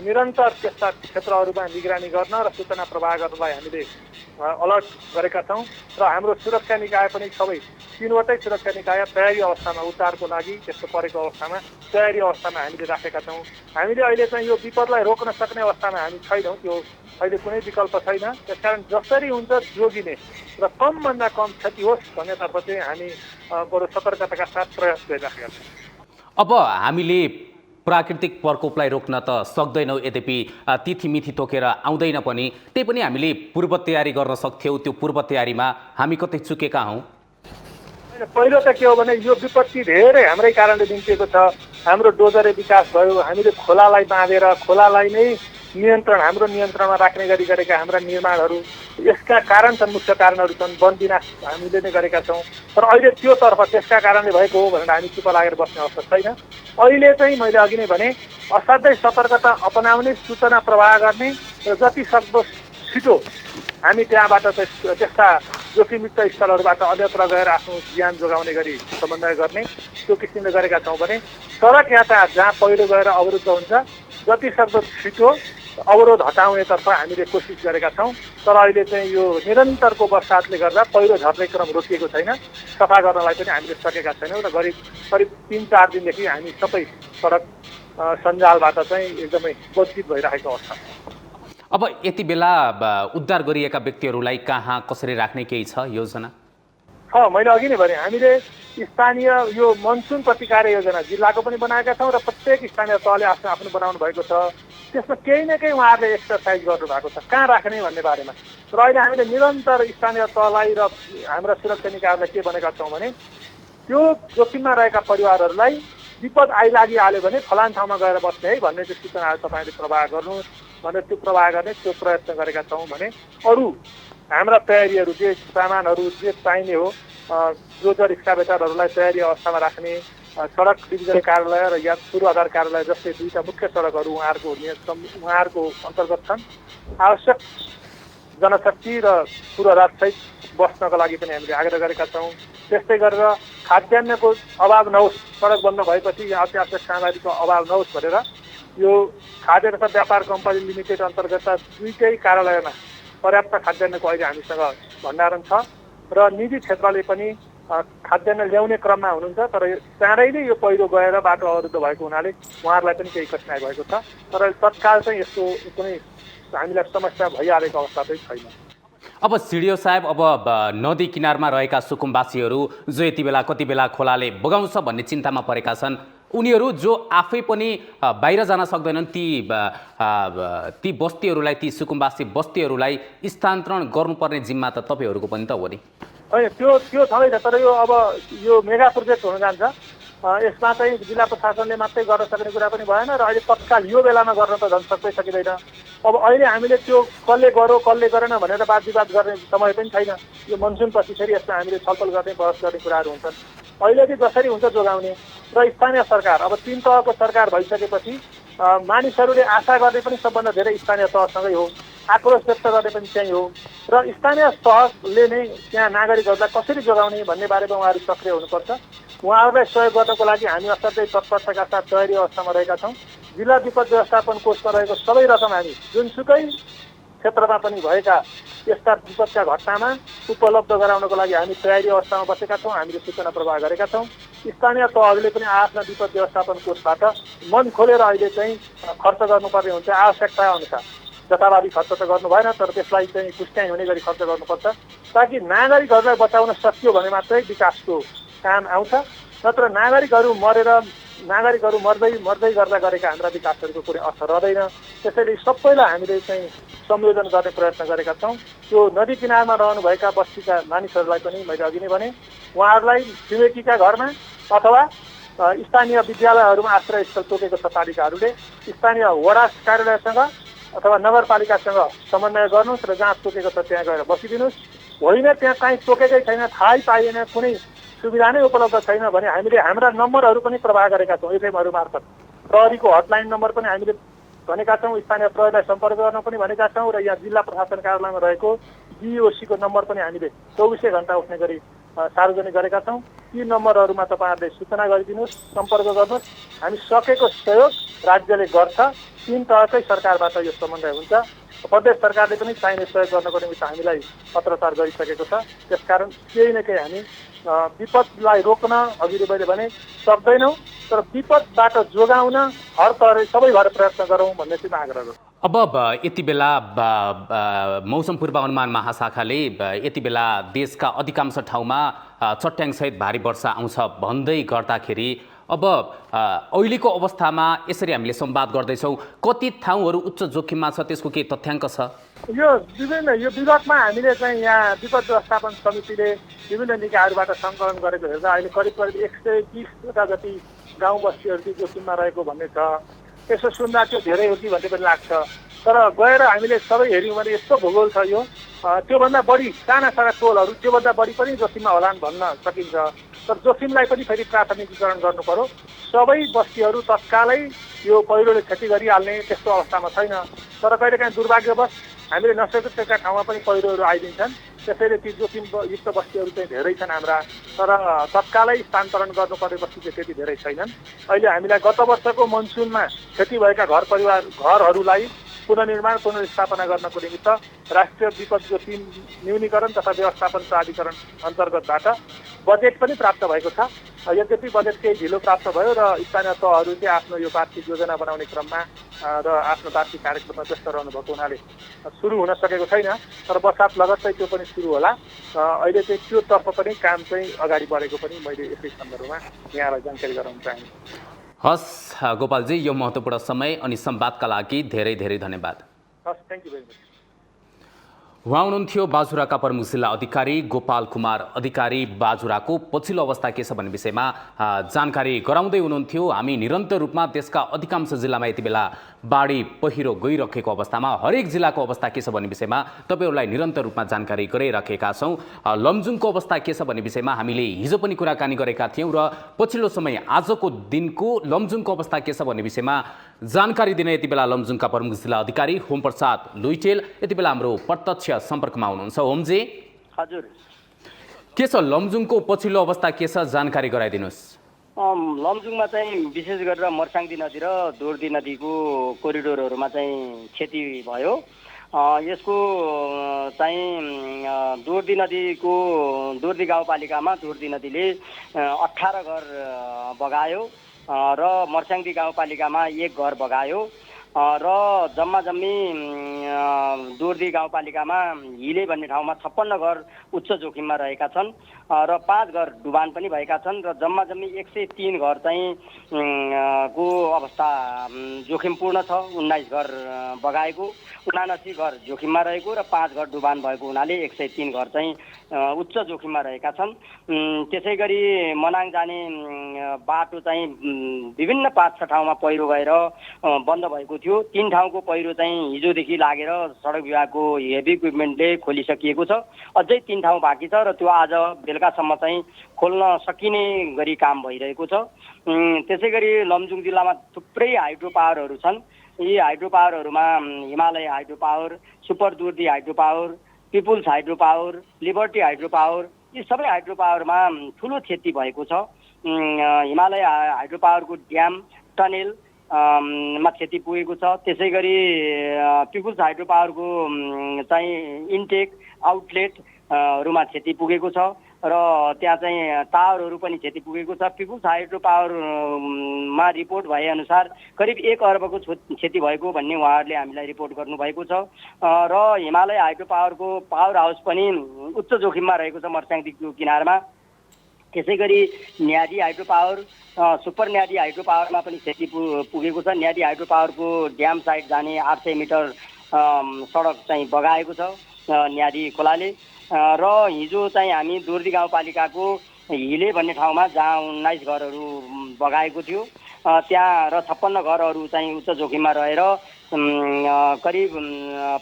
निरन्तर त्यस्ता क्षेत्रहरूमा निगरानी गर्न र सूचना प्रवाह गर्नलाई हामीले अलर्ट गरेका छौँ र हाम्रो सुरक्षा निकाय पनि सबै 3वटै सुरक्षा निकाय तयारी अवस्थामा उद्धारको लागि त्यस्तो परेको अवस्थामा तयारी अवस्थामा हामीले राखेका छौँ। हामीले अहिले चाहिँ यो विपदलाई रोक्न सक्ने अवस्थामा हामी छैनौँ। त्यो अहिले कुनै विकल्प छैन। त्यसकारण जसरी हुन्छ जोगिने र कमभन्दा कम क्षति होस् भन्नेतर्फ चाहिँ हामी बरु सतर्कताका साथ प्रयास गरिराखेका छौँ। अब हामीले प्राकृतिक प्रकोपलाई रोक्न त सक्दैनौँ, यद्यपि तिथिमिथि तोकेर आउँदैन पनि, त्यही पनि हामीले पूर्व तयारी गर्न सक्थ्यौँ। त्यो पूर्व तयारीमा हामी कतै चुकेका हौँ। पहिलो त के हो भने यो विपत्ति धेरै हाम्रै कारणले निम्तिएको छ। हाम्रो डोजरे विकास भयो। हामीले खोलालाई बाँधेर खोलालाई नै हाम्रो नियन्त्रणमा राख्ने गरी गरेका हाम्रा निर्माणहरू यसका कारण छन्। मुख्य कारणहरू छन् वन विनाश हामीले नै गरेका छौँ। तर अहिले त्योतर्फ त्यसका कारणले भएको हो भनेर हामी चुप लागेर बस्ने अवस्था छैन। अहिले चाहिँ मैले अघि नै भने असाध्यै सतर्कता अपनाउने, सूचना प्रवाह गर्ने र जति सक्दो छिटो हामी त्यहाँबाट चाहिँ त्यस्ता जोखिमयुक्त स्थलहरूबाट अन्यत्र गएर आफ्नो ज्यान जोगाउने गरी समन्वय गर्ने त्यो किसिमले गरेका छौँ भने सडक यातायात जहाँ पहिरो गएर अवरुद्ध हुन्छ जति सक्दो छिटो अवरोध हटाउनेतर्फ हामीले कोसिस गरेका छौँ। तर अहिले चाहिँ यो निरन्तरको बर्सातले गर्दा पहिरो झर्ने क्रम रोकिएको छैन। सफा गर्नलाई पनि हामीले सकेका छैनौँ र करिब 3-4 दिनदेखि हामी सबै सडक सञ्जालबाट चाहिँ एकदमै वञ्चित भइरहेको अवस्था। अब यति बेला उद्धार गरिएका व्यक्तिहरूलाई कहाँ कसरी राख्ने केही छ योजना? मैले अघि नै भने हामीले स्थानीय यो मनसुन प्रतिकार योजना जिल्लाको पनि बनाएका छौँ र प्रत्येक स्थानीय तहले आफ्नो आफ्नो बनाउनु भएको छ। त्यसमा केही न केही उहाँहरूले एक्सर्साइज गर्नु भएको छ कहाँ राख्ने भन्ने बारेमा। र अहिले हामीले निरन्तर स्थानीय तहलाई र हाम्रा सुरक्षा निकायहरूलाई के भनेका छौँ भने त्यो जोखिममा रहेका परिवारहरूलाई विपद आइलागिहाल्यो भने फलान ठाउँमा गएर बस्ने है भन्ने त्यो सूचनाहरू तपाईँले प्रवाह गर्नुहोस् भनेर त्यो प्रवाह गर्ने त्यो प्रयत्न गरेका छौँ भने अरू हाम्रा तयारीहरू जे सामानहरू जे चाहिने हो डोजर एक्सकाभेटरहरूलाई तयारी अवस्थामा राख्ने सडक डिभिजन कार्यालय र या पूर्वाधार कार्यालय जस्तै 2टा मुख्य सडकहरू उहाँहरूको अन्तर्गत छन्। आवश्यक जनशक्ति र पूर्वाधार सहित बस्नको लागि पनि हामीले आग्रह गरेका छौँ। त्यस्तै गरेर खाद्यान्नको अभाव नहोस्, सडक बन्द भएपछि यहाँ अत्यावश्यक सामग्रीको अभाव नहोस् भनेर यो खाद्य तथा व्यापार कम्पनी लिमिटेड अन्तर्गत 2टै कार्यालयमा पर्याप्त खाद्यान्नको अहिले हामीसँग भण्डारण छ र निजी क्षेत्रले पनि खाद्यान्न ल्याउने क्रममा हुनुहुन्छ। तर चाँडै नै यो पहिरो गएर बाटो अवरुद्ध भएको हुनाले उहाँहरूलाई पनि केही कठिनाइ भएको छ। तर तत्काल चाहिँ यस्तो कुनै हामीलाई समस्या भइहालेको अवस्था चाहिँ छैन। अब सिडिओ साहेब, अब नदी किनारमा रहेका सुकुम्बासीहरू जो यति बेला कति बेला खोलाले बगाउँछ भन्ने चिन्तामा परेका छन्, उनीहरू जो आफै पनि बाहिर जान सक्दैनन्, ती बस्तीहरूलाई, ती सुकुम्बासी बस्तीहरूलाई स्थानान्तरण गर्नुपर्ने जिम्मा त तपाईँहरूको पनि त हो नि? होइन, त्यो छँदैछ। तर यो अब यो मेगा प्रोजेक्ट हुन जान्छ। यसमा चाहिँ जिल्ला प्रशासनले मात्रै गर्न सक्ने कुरा पनि भएन र अहिले तत्काल यो बेलामा गर्न त झन् सक्दै सकिँदैन। अब अहिले हामीले त्यो कसले गरौँ कसले गरेन भनेर वाद विवाद गर्ने समय पनि छैन। यो मनसुन पछि फेरि यसमा हामीले छलफल गर्ने बहस गर्ने कुराहरू हुन्छन्। अहिले चाहिँ जसरी हुन्छ जोगाउने र स्थानीय सरकार अब 3 तहको सरकार भइसकेपछि मानिसहरूले आशा गर्ने पनि सबभन्दा धेरै स्थानीय तहसँगै हो, आक्रोश व्यक्त गर्ने पनि त्यही हो र स्थानीय तहले नै त्यहाँ नागरिकहरूलाई कसरी जोगाउने भन्ने बारेमा उहाँहरू सक्रिय हुनुपर्छ। उहाँहरूलाई सहयोग गर्नको लागि हामी असाध्यै तत्परताका साथ तयारी अवस्थामा रहेका छौँ। जिल्ला विपद व्यवस्थापन कोषमा रहेको सबै रकम हामी जुनसुकै क्षेत्रमा पनि भएका यस्ता विपदका घटनामा उपलब्ध गराउनको लागि हामी तयारी अवस्थामा बसेका छौँ। हामीले सूचना प्रवाह गरेका छौँ। स्थानीय तहहरूले पनि आफ्ना विपद व्यवस्थापन कोषबाट मन खोलेर अहिले चाहिँ खर्च गर्नुपर्ने हुन्छ आवश्यकता अनुसार। जथाभावी खर्च त गर्नु भएन, तर त्यसलाई चाहिँ पुष्ट्याइ हुने गरी खर्च गर्नुपर्छ ताकि नागरिकहरूलाई बचाउन सकियो भने मात्रै विकासको काम आउँछ। नत्र नागरिकहरू मर्दै गर्दा गरेका हाम्रा विकासहरूको कुनै अर्थ रहँदैन। त्यसैले सबैलाई हामीले चाहिँ संयोजन गर्ने प्रयत्न गरेका छौँ। त्यो नदी किनारमा रहनुभएका बस्तीका मानिसहरूलाई पनि मैले अघि नै भने उहाँहरूलाई छिमेकीका घरमा अथवा स्थानीय विद्यालयहरूमा आश्रयस्थल तोकेको छ पालिकाहरूले, स्थानीय वडा कार्यालयसँग अथवा नगरपालिकासँग समन्वय गर्नुहोस् र जहाँ तोकेको छ त्यहाँ गएर बसिदिनुहोस्। होइन त्यहाँ काहीँ तोकेकै छैन, थाहै पाइएन, कुनै सुविधा नै उपलब्ध छैन भने हामीले हाम्रा नम्बरहरू पनि प्रवाह गरेका छौँ एफएमहरू मार्फत। प्रहरीको हटलाइन नम्बर पनि हामीले भनेका छौँ, स्थानीय प्रहरीलाई सम्पर्क गर्न पनि भनेका छौँ र यहाँ जिल्ला प्रशासन कार्यालयमा रहेको डिओसीको नम्बर पनि हामीले 24 घण्टा उठ्ने गरी सार्वजनिक गरेका छौँ। ती नम्बरहरूमा तपाईँहरूले सूचना गरिदिनुहोस्, सम्पर्क गर्नुहोस्। हामी सकेको सहयोग राज्यले गर्छ, 3 तहकै सरकारबाट यो समन्वय हुन्छ। प्रदेश सरकारले पनि चाहिने सहयोग गर्नको निमित्त हामीलाई पत्रचार गरिसकेको छ। त्यसकारण केही न केही हामी विपदलाई रोक्न अघि मैले भने सक्दैनौँ, तर विपदबाट जोगाउन हर तहले सबै भएर प्रयत्न गरौँ भन्ने चाहिँ आग्रह गर्छु। अब यति बेला मौसम पूर्वानुमान महाशाखाले यति बेला देशका अधिकांश ठाउँमा चट्याङसहित भारी वर्षा आउँछ भन्दै गर्दाखेरि अब अहिलेको अवस्थामा यसरी हामीले संवाद गर्दैछौँ, कति ठाउँहरू उच्च जोखिममा छ त्यसको केही तथ्याङ्क छ? यो विभागमा हामीले चाहिँ यहाँ विपद व्यवस्थापन समितिले विभिन्न निकायहरूबाट सङ्कलन गरेको हेर्दा अहिले करिब 120वटा जति गाउँ बस्तीहरू चाहिँ जोखिममा रहेको भन्ने छ। यसो सुन्दा त्यो धेरै हो कि भन्ने पनि लाग्छ, तर गएर हामीले सबै हेऱ्यौँ भने यस्तो भूगोल छ यो, त्योभन्दा बढी साना साना टोलहरू त्योभन्दा बढी पनि जोखिममा होलान् भन्न सकिन्छ। तर जोखिमलाई पनि फेरि प्राथमिकीकरण गर्नु पर्यो। सबै बस्तीहरू तत्कालै यो पहिरोले क्षति गरिहाल्ने त्यस्तो अवस्थामा छैन, तर कहिलेकाहीँ दुर्भाग्यवश हामीले नसकेका ठाउँमा पनि पहिरोहरू आइदिन्छन्। त्यसैले ती जोखिमयुक्त बस्तीहरू चाहिँ धेरै छन् हाम्रा, तर तत्कालै स्थानान्तरण गर्नुपर्ने बस्ती चाहिँ त्यति धेरै छैनन्। अहिले हामीलाई गत वर्षको मनसुनमा क्षति भएका घरहरूलाई पुनर्निर्माण पुनर्स्थापना गर्नको निमित्त राष्ट्रिय विपद जोखिम न्यूनीकरण तथा व्यवस्थापन प्राधिकरण अन्तर्गतबाट बजेट पनि प्राप्त भएको छ। यद्यपि बजेट केही ढिलो प्राप्त भयो र स्थानीय तहहरू चाहिँ आफ्नो यो वार्षिक योजना बनाउने क्रममा र आफ्नो वार्षिक कार्यक्रममा व्यस्त रहनु भएको हुनाले सुरु हुन सकेको छैन, तर बर्सात लगत्तै त्यो पनि सुरु होला। अहिले चाहिँ त्योतर्फ पनि काम चाहिँ अगाडि बढेको पनि मैले यसै सन्दर्भमा यहाँलाई जानकारी गराउन चाहन्छु। हस् गोपालजी, यो महत्त्वपूर्ण समय अनि संवादका लागि धेरै धेरै धन्यवाद। हस्, थ्याङ्क यू भेरी मच। उहाँ हुनुहुन्थ्यो बाजुराका प्रमुख जिल्ला अधिकारी गोपाल कुमार अधिकारी। बाजुराको पछिल्लो अवस्था के छ भन्ने विषयमा जानकारी गराउँदै हुनुहुन्थ्यो। हामी निरन्तर रूपमा देशका अधिकांश जिल्लामा यति बेला बाढी पहिरो गइरहेको अवस्थामा हरेक जिल्लाको अवस्था के छ भन्ने विषयमा तपाईँहरूलाई निरन्तर रूपमा जानकारी गराइराखेका छौँ। लमजुङको अवस्था के छ भन्ने विषयमा हामीले हिजो पनि कुराकानी गरेका थियौँ र पछिल्लो समय आजको दिनको लमजुङको अवस्था के छ भन्ने विषयमा जानकारी दिन यति बेला लमजुङका प्रमुख जिल्ला अधिकारी होमप्रसाद लुइटेल यति बेला हाम्रो प्रत्यक्ष सम्पर्कमा हुनुहुन्छ। होमजी, हजुर, के छ लमजुङको पछिल्लो अवस्था के छ, जानकारी गराइदिनुहोस्। लमजुङमा चाहिँ विशेष गरेर मर्साङदी नदी र दोर्दी नदीको कोरिडोरहरूमा चाहिँ क्षति भयो। यसको चाहिँ दोर्दी गाउँपालिकामा दोर्दी नदीले 18 घर बगायो र मर्साङदी गाउँपालिकामा 1 घर बगायो र जम्मा दोर्दी गाउँपालिकामा हिले भन्ने ठाउँमा 56 घर उच्च जोखिममा रहेका छन् र 5 घर डुबान पनि भएका छन् र जम्मा 103 घर चाहिँ को अवस्था जोखिमपूर्ण छ। 19 घर बगाएको, 79 घर जोखिममा रहेको र 5 घर डुबान भएको हुनाले 103 घर चाहिँ उच्च जोखिममा रहेका छन्। त्यसै गरी मनाङ जाने बाटो चाहिँ विभिन्न 5-6 ठाउँमा पहिरो गएर बन्द भएको थियो। 3 ठाउँको पहिरो चाहिँ हिजोदेखि लागेर सडक विभागको हेभी इक्विपमेन्टले खोलिसकिएको छ। अझै 3 ठाउँ बाँकी छ र त्यो आज बेलुकासम्म चाहिँ खोल्न सकिने गरी काम भइरहेको छ। त्यसै गरी लमजुङ जिल्लामा थुप्रै हाइड्रो पावरहरू छन्। यी हाइड्रो पावरहरूमा Himalaya hydro power, super Dordi hydro power, people's hydro power, liberty hydro power, यी सबै हाइड्रो पावरमा ठुलो क्षति भएको छ। हिमालय हाइड्रो पावरको ड्याम, टनेल मा क्षति पुगेको छ। त्यसै गरी पिपुल्स हाइड्रो पावरको चाहिँ इन्टेक आउटलेटहरूमा क्षति पुगेको छ र त्यहाँ चाहिँ टावरहरू पनि क्षति पुगेको छ। पिपुल्स हाइड्रो पावरमा रिपोर्ट भएअनुसार करिब 1 अर्बको क्षति भएको भन्ने उहाँहरूले हामीलाई रिपोर्ट गर्नुभएको छ। र हिमालय हाइड्रो पावरको पावर हाउस पनि उच्च जोखिममा रहेको छ मर्स्याङदेखिको किनारमा। त्यसै गरी न्यादी हाइड्रो पावर, सुपर न्यादी हाइड्रो पावरमा पनि क्षति पुगेको छ। न्यादी हाइड्रो पावरको ड्याम साइड जाने 800 मिटर सडक चाहिँ बगाएको छ न्यादी खोलाले। र हिजो चाहिँ हामी दोर्दी गाउँपालिकाको हिले भन्ने ठाउँमा जहाँ 19 घरहरू बगाएको थियो त्यहाँ र 56 घरहरू चाहिँ उच्च जोखिममा रहेर करिब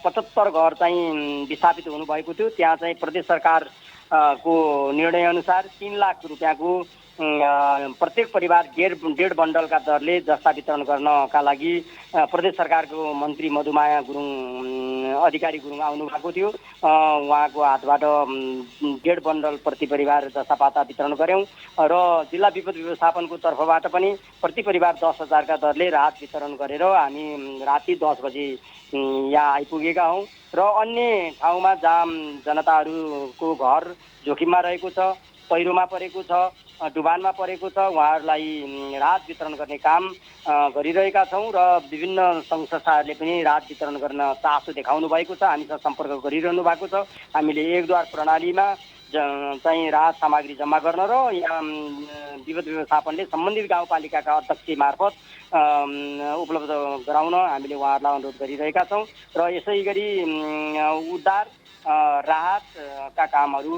75 घर चाहिँ विस्थापित हुनुभएको थियो। त्यहाँ चाहिँ प्रदेश सरकार को निर्णय अनुसार 3 लाख रुपियाँको प्रत्येक परिवार 1.5 बन्डलका दरले जस्ता वितरण गर्नका लागि प्रदेश सरकारको मन्त्री मधुमाया गुरुङ अधिकारी गुरुङ आउनु भएको थियो। उहाँको हातबाट 1.5 बन्डल प्रति परिवार जस्ता पाता वितरण गऱ्यौँ र जिल्ला विपद व्यवस्थापनको तर्फबाट पनि प्रति परिवार 10,000 का दरले राहत वितरण गरेर हामी राति 10 बजे यहाँ आइपुगेका हौँ। र अन्य ठाउँमा जहाँ जनताहरूको घर जोखिममा रहेको छ, पहिरोमा परेको छ, डुबानमा परेको छ, उहाँहरूलाई राहत वितरण गर्ने काम गरिरहेका छौँ र विभिन्न सङ्घ संस्थाहरूले पनि राहत वितरण गर्न चासो देखाउनु भएको छ। हामीसँग सम्पर्क गरिरहनु भएको छ। हामीले एकद्वार प्रणालीमा चाहिँ राहत सामग्री जम्मा गर्न र यहाँ विपद व्यवस्थापनले सम्बन्धित गाउँपालिकाका अध्यक्ष मार्फत उपलब्ध गराउन हामीले उहाँहरूलाई अनुरोध गरिरहेका छौँ। र यसै गरी उद्धार राहतका कामहरू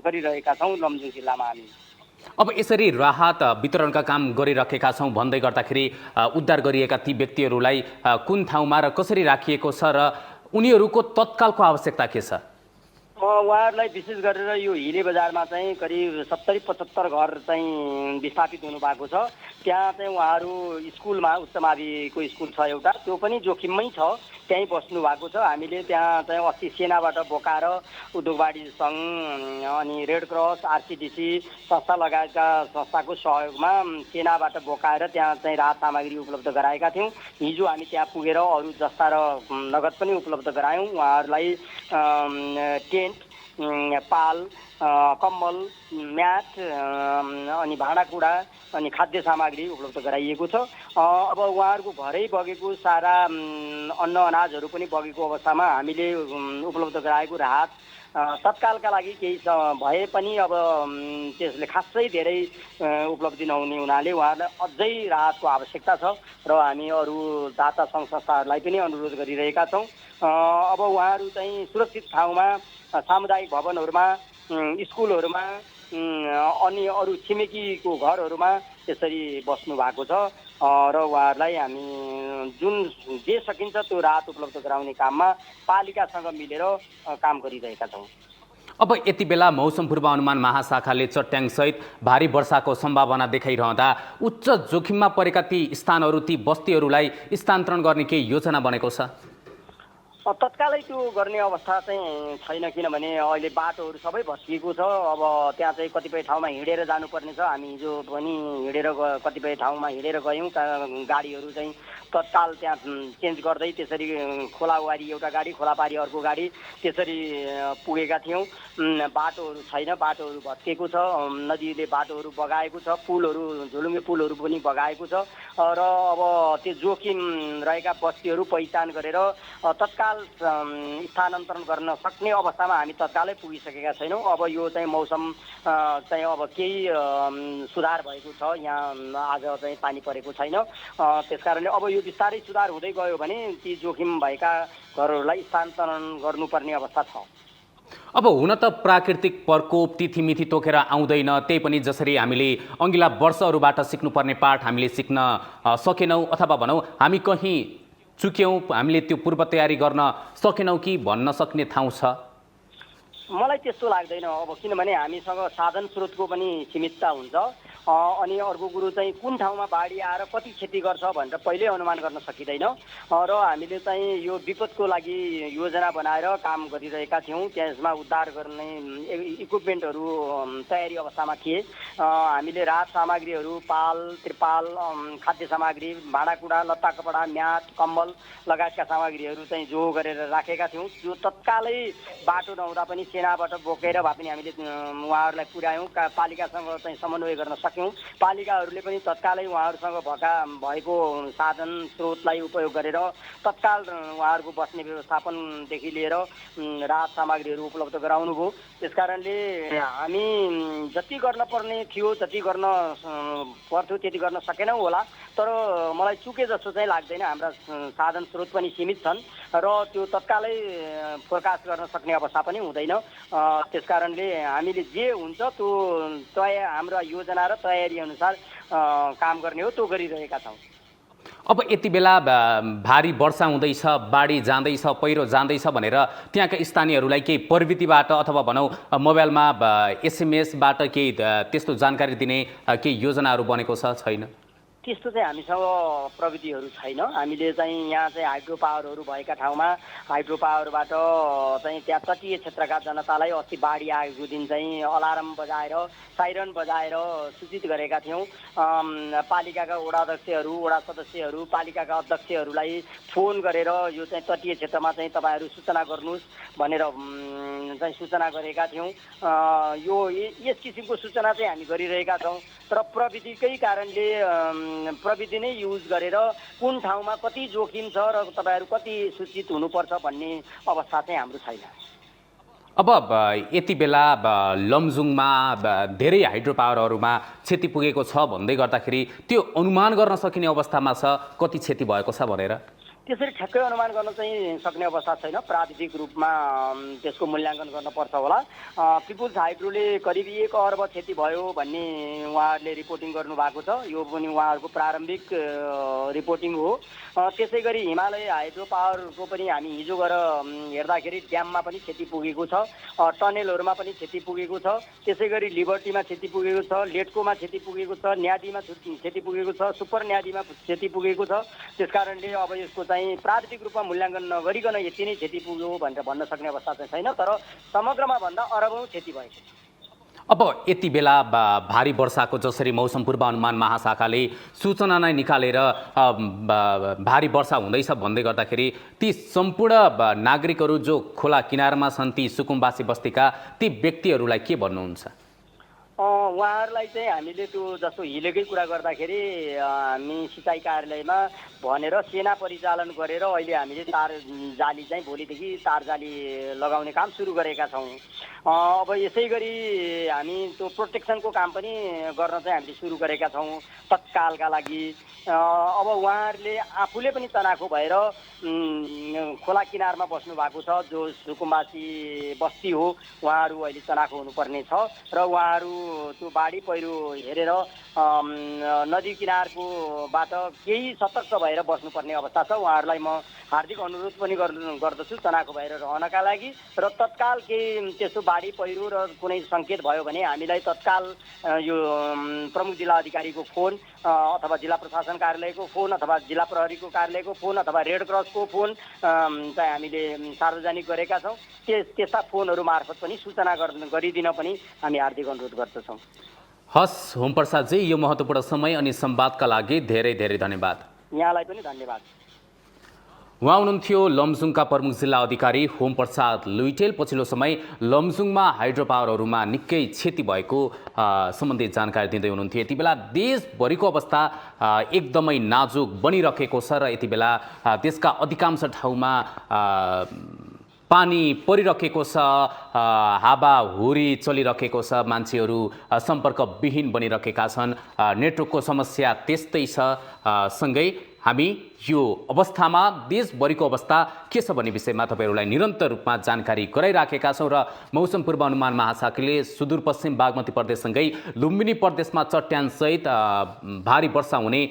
गरिरहेका छौँ लमजुङ जिल्लामा हामी। अब यसरी राहत वितरणका काम गरिरहेका छौँ भन्दै गर्दाखेरि उद्धार गरिएका ती व्यक्तिहरूलाई कुन ठाउँमा र कसरी राखिएको छ र उनीहरूको तत्कालको आवश्यकता के छ? उहाँहरूलाई विशेष गरेर यो हिले बजारमा चाहिँ करिब 70-75 घर चाहिँ विस्थापित हुनुभएको छ। त्यहाँ चाहिँ उहाँहरू स्कुलमा उच्च माविको स्कुल छ एउटा, त्यो पनि जोखिममै छ, त्यहीँ बस्नु भएको छ। हामीले त्यहाँ चाहिँ अस्ति सेनाबाट बोकाएर उद्योगवाडी सङ्घ अनि रेड क्रस आरसिडिसी संस्था लगायतका संस्थाको सहयोगमा सेनाबाट बोकाएर त्यहाँ चाहिँ राहत सामग्री उपलब्ध गराएका थियौँ। हिजो हामी त्यहाँ पुगेर अरू जस्ता र नगद पनि उपलब्ध गरायौँ। उहाँहरूलाई टेन्ट, पाल, कम्बल, म्याट अनि भाँडाकुँडा अनि खाद्य सामग्री उपलब्ध गराइएको छ। अब उहाँहरूको घरै बगेको सारा अन्न अनाजहरू पनि बगेको अवस्थामा हामीले उपलब्ध गराएको राहत तत्कालका लागि केही भए पनि अब त्यसले खासै धेरै उपलब्धि नहुने हुनाले उहाँहरूलाई अझै राहतको आवश्यकता छ र हामी अरू दाता सङ्घ संस्थाहरूलाई पनि अनुरोध गरिरहेका छौँ। अब उहाँहरू चाहिँ सुरक्षित ठाउँमा सामुदायिक भवनहरूमा, स्कुलहरूमा अनि अरू छिमेकीको घरहरूमा त्यसरी बस्नु भएको छ र उहाँहरूलाई हामी जुन जे सकिन्छ त्यो राहत उपलब्ध गराउने काममा पालिकासँग मिलेर काम गरिरहेका छौँ। अब यति बेला मौसम पूर्वानुमान महाशाखाले चट्याङसहित भारी वर्षाको सम्भावना देखाइरहँदा उच्च जोखिममा परेका ती स्थानहरू, ती बस्तीहरूलाई स्थानान्तरण गर्ने केही योजना बनेको छ? तत्कालै त्यो गर्ने अवस्था चाहिँ छैन, किनभने अहिले बाटोहरू सबै भत्किएको छ। अब त्यहाँ चाहिँ कतिपय ठाउँमा हिँडेर जानुपर्ने छ। हामी हिजो पनि हिँडेर कतिपय ठाउँमा हिँडेर गयौँ। गाडीहरू चाहिँ तत्काल त्यहाँ चेन्ज गर्दै त्यसरी खोलावारी एउटा गाडी, खोलापारी अर्को गाडी त्यसरी पुगेका थियौँ। बाटोहरू छैन, बाटोहरू भत्किएको छ, नदीले बाटोहरू बगाएको छ, पुलहरू झुलुङ्गे पुलहरू पनि बगाएको छ र अब त्यो जोखिम रहेका बस्तीहरू पहिचान गरेर तत्काल स्थानान्तरण गर्न सक्ने अवस्थामा हामी तत्कालै पुगिसकेका छैनौँ। अब यो चाहिँ मौसम चाहिँ अब केही सुधार भएको छ, यहाँ आज चाहिँ पानी परेको छैन। त्यसकारणले अब यो बिस्तारै सुधार हुँदै गयो भने ती जोखिम भएका घरहरूलाई स्थानान्तरण गर्नुपर्ने अवस्था छ। अब हुन त प्राकृतिक प्रकोप तिथिमिथि तोकेर आउँदैन, त्यही पनि जसरी हामीले अघिल्ला वर्षहरूबाट सिक्नुपर्ने पाठ हामीले सिक्न सकेनौँ अथवा भनौँ हामी कहीँ चुक्यौँ, हामीले त्यो पूर्व तयारी गर्न सकेनौँ कि भन्न सक्ने ठाउँ छ? मलाई त्यस्तो लाग्दैन। अब किनभने हामीसँग साधन स्रोतको पनि सीमितता हुन्छ। अनि अर्को कुरो चाहिँ कुन ठाउँमा बाढी आएर कति क्षति गर्छ भनेर पहिल्यै अनुमान गर्न सकिँदैन र हामीले चाहिँ यो विपदको लागि योजना बनाएर काम गरिरहेका थियौँ। त्यसमा उद्धार गर्ने इक्विपमेन्टहरू तयारी अवस्थामा थिए। हामीले राहत सामग्रीहरू पाल त्रिपाल खाद्य सामग्री भाँडाकुँडा लत्ता कपडा म्याट कम्बल लगायतका सामग्रीहरू चाहिँ जो गरेर राखेका थियौँ। जो तत्कालै बाटो नहुँदा पनि सेनाबाट बोकेर भए पनि हामीले उहाँहरूलाई पुर्यायौँ। पालिकासँग चाहिँ समन्वय गर्न सक्यौँ। पालिकाहरूले पनि तत्कालै उहाँहरूसँग भएको साधन स्रोतलाई उपयोग गरेर तत्काल उहाँहरूको बस्ने व्यवस्थापनदेखि लिएर राहत सामग्रीहरू उपलब्ध गराउनुभयो। त्यसकारणले हामी जति गर्न पर्ने थियो जति गर्न पर्थ्यो त्यति गर्न सकेनौँ होला, तर मलाई चुके जस्तो चाहिँ लाग्दैन। हाम्रा साधन स्रोत पनि सीमित छन् र त्यो तत्कालै फोरकास्ट गर्न सक्ने अवस्था पनि हुँदैन। त्यसकारणले हामीले जे हुन्छ त्यो हाम्रा योजना र तयारी अनुसार काम गर्ने हो त्यो गरिरहेका छौँ। अब यति बेला भारी वर्षा हुँदैछ, बाढी जाँदैछ, पहिरो जाँदैछ भनेर त्यहाँका स्थानीयहरूलाई केही प्रविधिबाट अथवा भनौँ मोबाइलमा एसएमएसबाट केही त्यस्तो जानकारी दिने केही योजनाहरू बनेको छ छैन? त्यस्तो चाहिँ हामीसँग प्रविधिहरू छैन। हामीले चाहिँ यहाँ चाहिँ हाइड्रो पावरहरू भएका ठाउँमा हाइड्रो पावरबाट चाहिँ त्यहाँ तटीय क्षेत्रका जनतालाई अस्ति बाढी आएको दिन चाहिँ अलार्म बजाएर साइरन बजाएर सूचित गरेका थियौँ। पालिकाका वडाध्यक्षहरू वडा सदस्यहरू पालिकाका अध्यक्षहरूलाई फोन गरेर यो चाहिँ तटीय क्षेत्रमा चाहिँ तपाईँहरू सूचना गर्नुहोस् भनेर चाहिँ सूचना गरेका थियौँ। यो यस किसिमको सूचना चाहिँ हामी गरिरहेका छौँ। तर प्रविधिकै कारणले प्रविधि नै युज गरेर कुन ठाउँमा कति जोखिम छ र तपाईँहरू कति सूचित हुनुपर्छ भन्ने अवस्था चाहिँ हाम्रो छैन। अब यति बेला लमजुङमा धेरै हाइड्रो पावरहरूमा क्षति पुगेको छ भन्दै गर्दाखेरि त्यो अनुमान गर्न सकिने अवस्थामा छ कति क्षति भएको छ भनेर? त्यसरी ठ्याक्कै अनुमान गर्न चाहिँ सक्ने अवस्था छैन। प्राविधिक रूपमा त्यसको मूल्याङ्कन गर्नुपर्छ होला। पिपुल्स हाइड्रोले करिब 1 अर्ब क्षति भयो भन्ने उहाँहरूले रिपोर्टिङ गर्नुभएको छ। यो पनि उहाँहरूको प्रारम्भिक रिपोर्टिङ हो। त्यसै गरी हिमालय हाइड्रो पावरको पनि हामी हिजो गएर हेर्दाखेरि ड्याममा पनि क्षति पुगेको छ, टनेलहरूमा पनि क्षति पुगेको छ। त्यसै गरी लिबर्टीमा क्षति पुगेको छ, लेटकोमा क्षति पुगेको छ, न्यादीमा क्षति पुगेको छ, सुपर न्यादीमा क्षति पुगेको छ। त्यसकारणले अब यसको चाहिँ प्राविधिक रूपमा मूल्याङ्कन नगरिकन यति नै क्षति पुग्यो भनेर भन्न सक्ने अवस्था चाहिँ छैन। तर समग्रमा भन्दा अरबौँ क्षति भएको छ। अब यति बेला भारी वर्षाको जसरी मौसम पूर्वानुमान महाशाखाले सूचना नै निकालेर भारी वर्षा हुँदैछ भन्दै गर्दाखेरि ती सम्पूर्ण नागरिकहरू जो खोला किनारमा छन् ती सुकुम्बासी बस्तीका ती व्यक्तिहरूलाई के भन्नुहुन्छ? उहाँहरूलाई चाहिँ हामीले त्यो जस्तो हिलेकै कुरा गर्दाखेरि हामी सिँचाइ कार्यालयमा भनेर सेना परिचालन गरेर अहिले हामीले तार जाली चाहिँ भोलिदेखि तार जाली लगाउने काम सुरु गरेका छौँ। अब यसै गरी हामी त्यो प्रोटेक्सनको काम पनि गर्न चाहिँ हामीले सुरु गरेका छौँ तत्कालका लागि। अब उहाँहरूले आफूले पनि तनाखो भएर खोला किनारमा बस्नु भएको छ। जो सुकुम्बासी बस्ती हो उहाँहरू अहिले तनाखो हुनुपर्ने छ र उहाँहरू त्यो बाढी पहिरो हेरेर नदी किनारकोबाट केही सतर्क भएर बस्नुपर्ने अवस्था छ। उहाँहरूलाई म हार्दिक अनुरोध पनि गर्दछु तनाखो भएर रहनका लागि र तत्काल केही त्यस्तो बाढी पहिरो र कुनै सङ्केत भयो भने हामीलाई तत्काल यो प्रमुख जिल्ला अधिकारीको फोन अथवा जिल्ला प्रशासन कार्यालयको फोन अथवा जिल्ला प्रहरीको कार्यालयको फोन अथवा रेड क्रसको फोन चाहिँ हामीले सार्वजनिक गरेका छौँ। त्यस्ता फोनहरू मार्फत पनि सूचना गरिदिन पनि हामी हार्दिक अनुरोध गर्दछौँ। हस् होमप्रसादजी, यो महत्त्वपूर्ण समय अनि संवादका लागि धेरै धेरै धन्यवाद। यहाँलाई पनि धन्यवाद। उहाँ हुनुहुन्थ्यो लमजुङका प्रमुख जिल्ला अधिकारी होमप्रसाद लुइटेल। पछिल्लो समय लमजुङमा हाइड्रो पावरहरूमा निकै क्षति भएको सम्बन्धी जानकारी दिँदै हुनुहुन्थ्यो। यति बेला देशभरिको अवस्था एकदमै नाजुक बनिरहेको छ र यति बेला देशका अधिकांश ठाउँमा पानी परिरहेको छ, हावाहुरी चलिरहेको छ, मान्छेहरू सम्पर्कविहीन बनिरहेका छन्, नेटवर्कको समस्या त्यस्तै छ। सँगै हामी यो अवस्थामा देशभरिको अवस्था के छ भन्ने विषयमा तपाईहरूलाई निरन्तर रूपमा जानकारी गराइराखेका छौँ र मौसम पूर्वानुमान महाशाखाले सुदूरपश्चिम बागमती प्रदेशसँगै लुम्बिनी प्रदेशमा चट्यानसहित भारी वर्षा हुने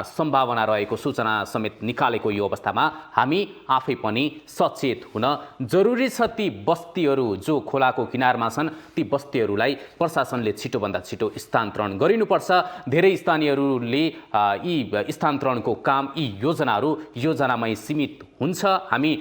सम्भावना रहेको सूचना समेत निकालेको यो अवस्थामा हामी आफै पनि सचेत हुन जरुरी छ। ती बस्तीहरू जो खोलाको किनारमा छन् ती बस्तीहरूलाई प्रशासनले छिटोभन्दा छिटो स्थानान्तरण गरिनुपर्छ। धेरै स्थानीयहरूले यी स्थानान्तरणको काम यी योजनामै सीमित हुन्छ। हामी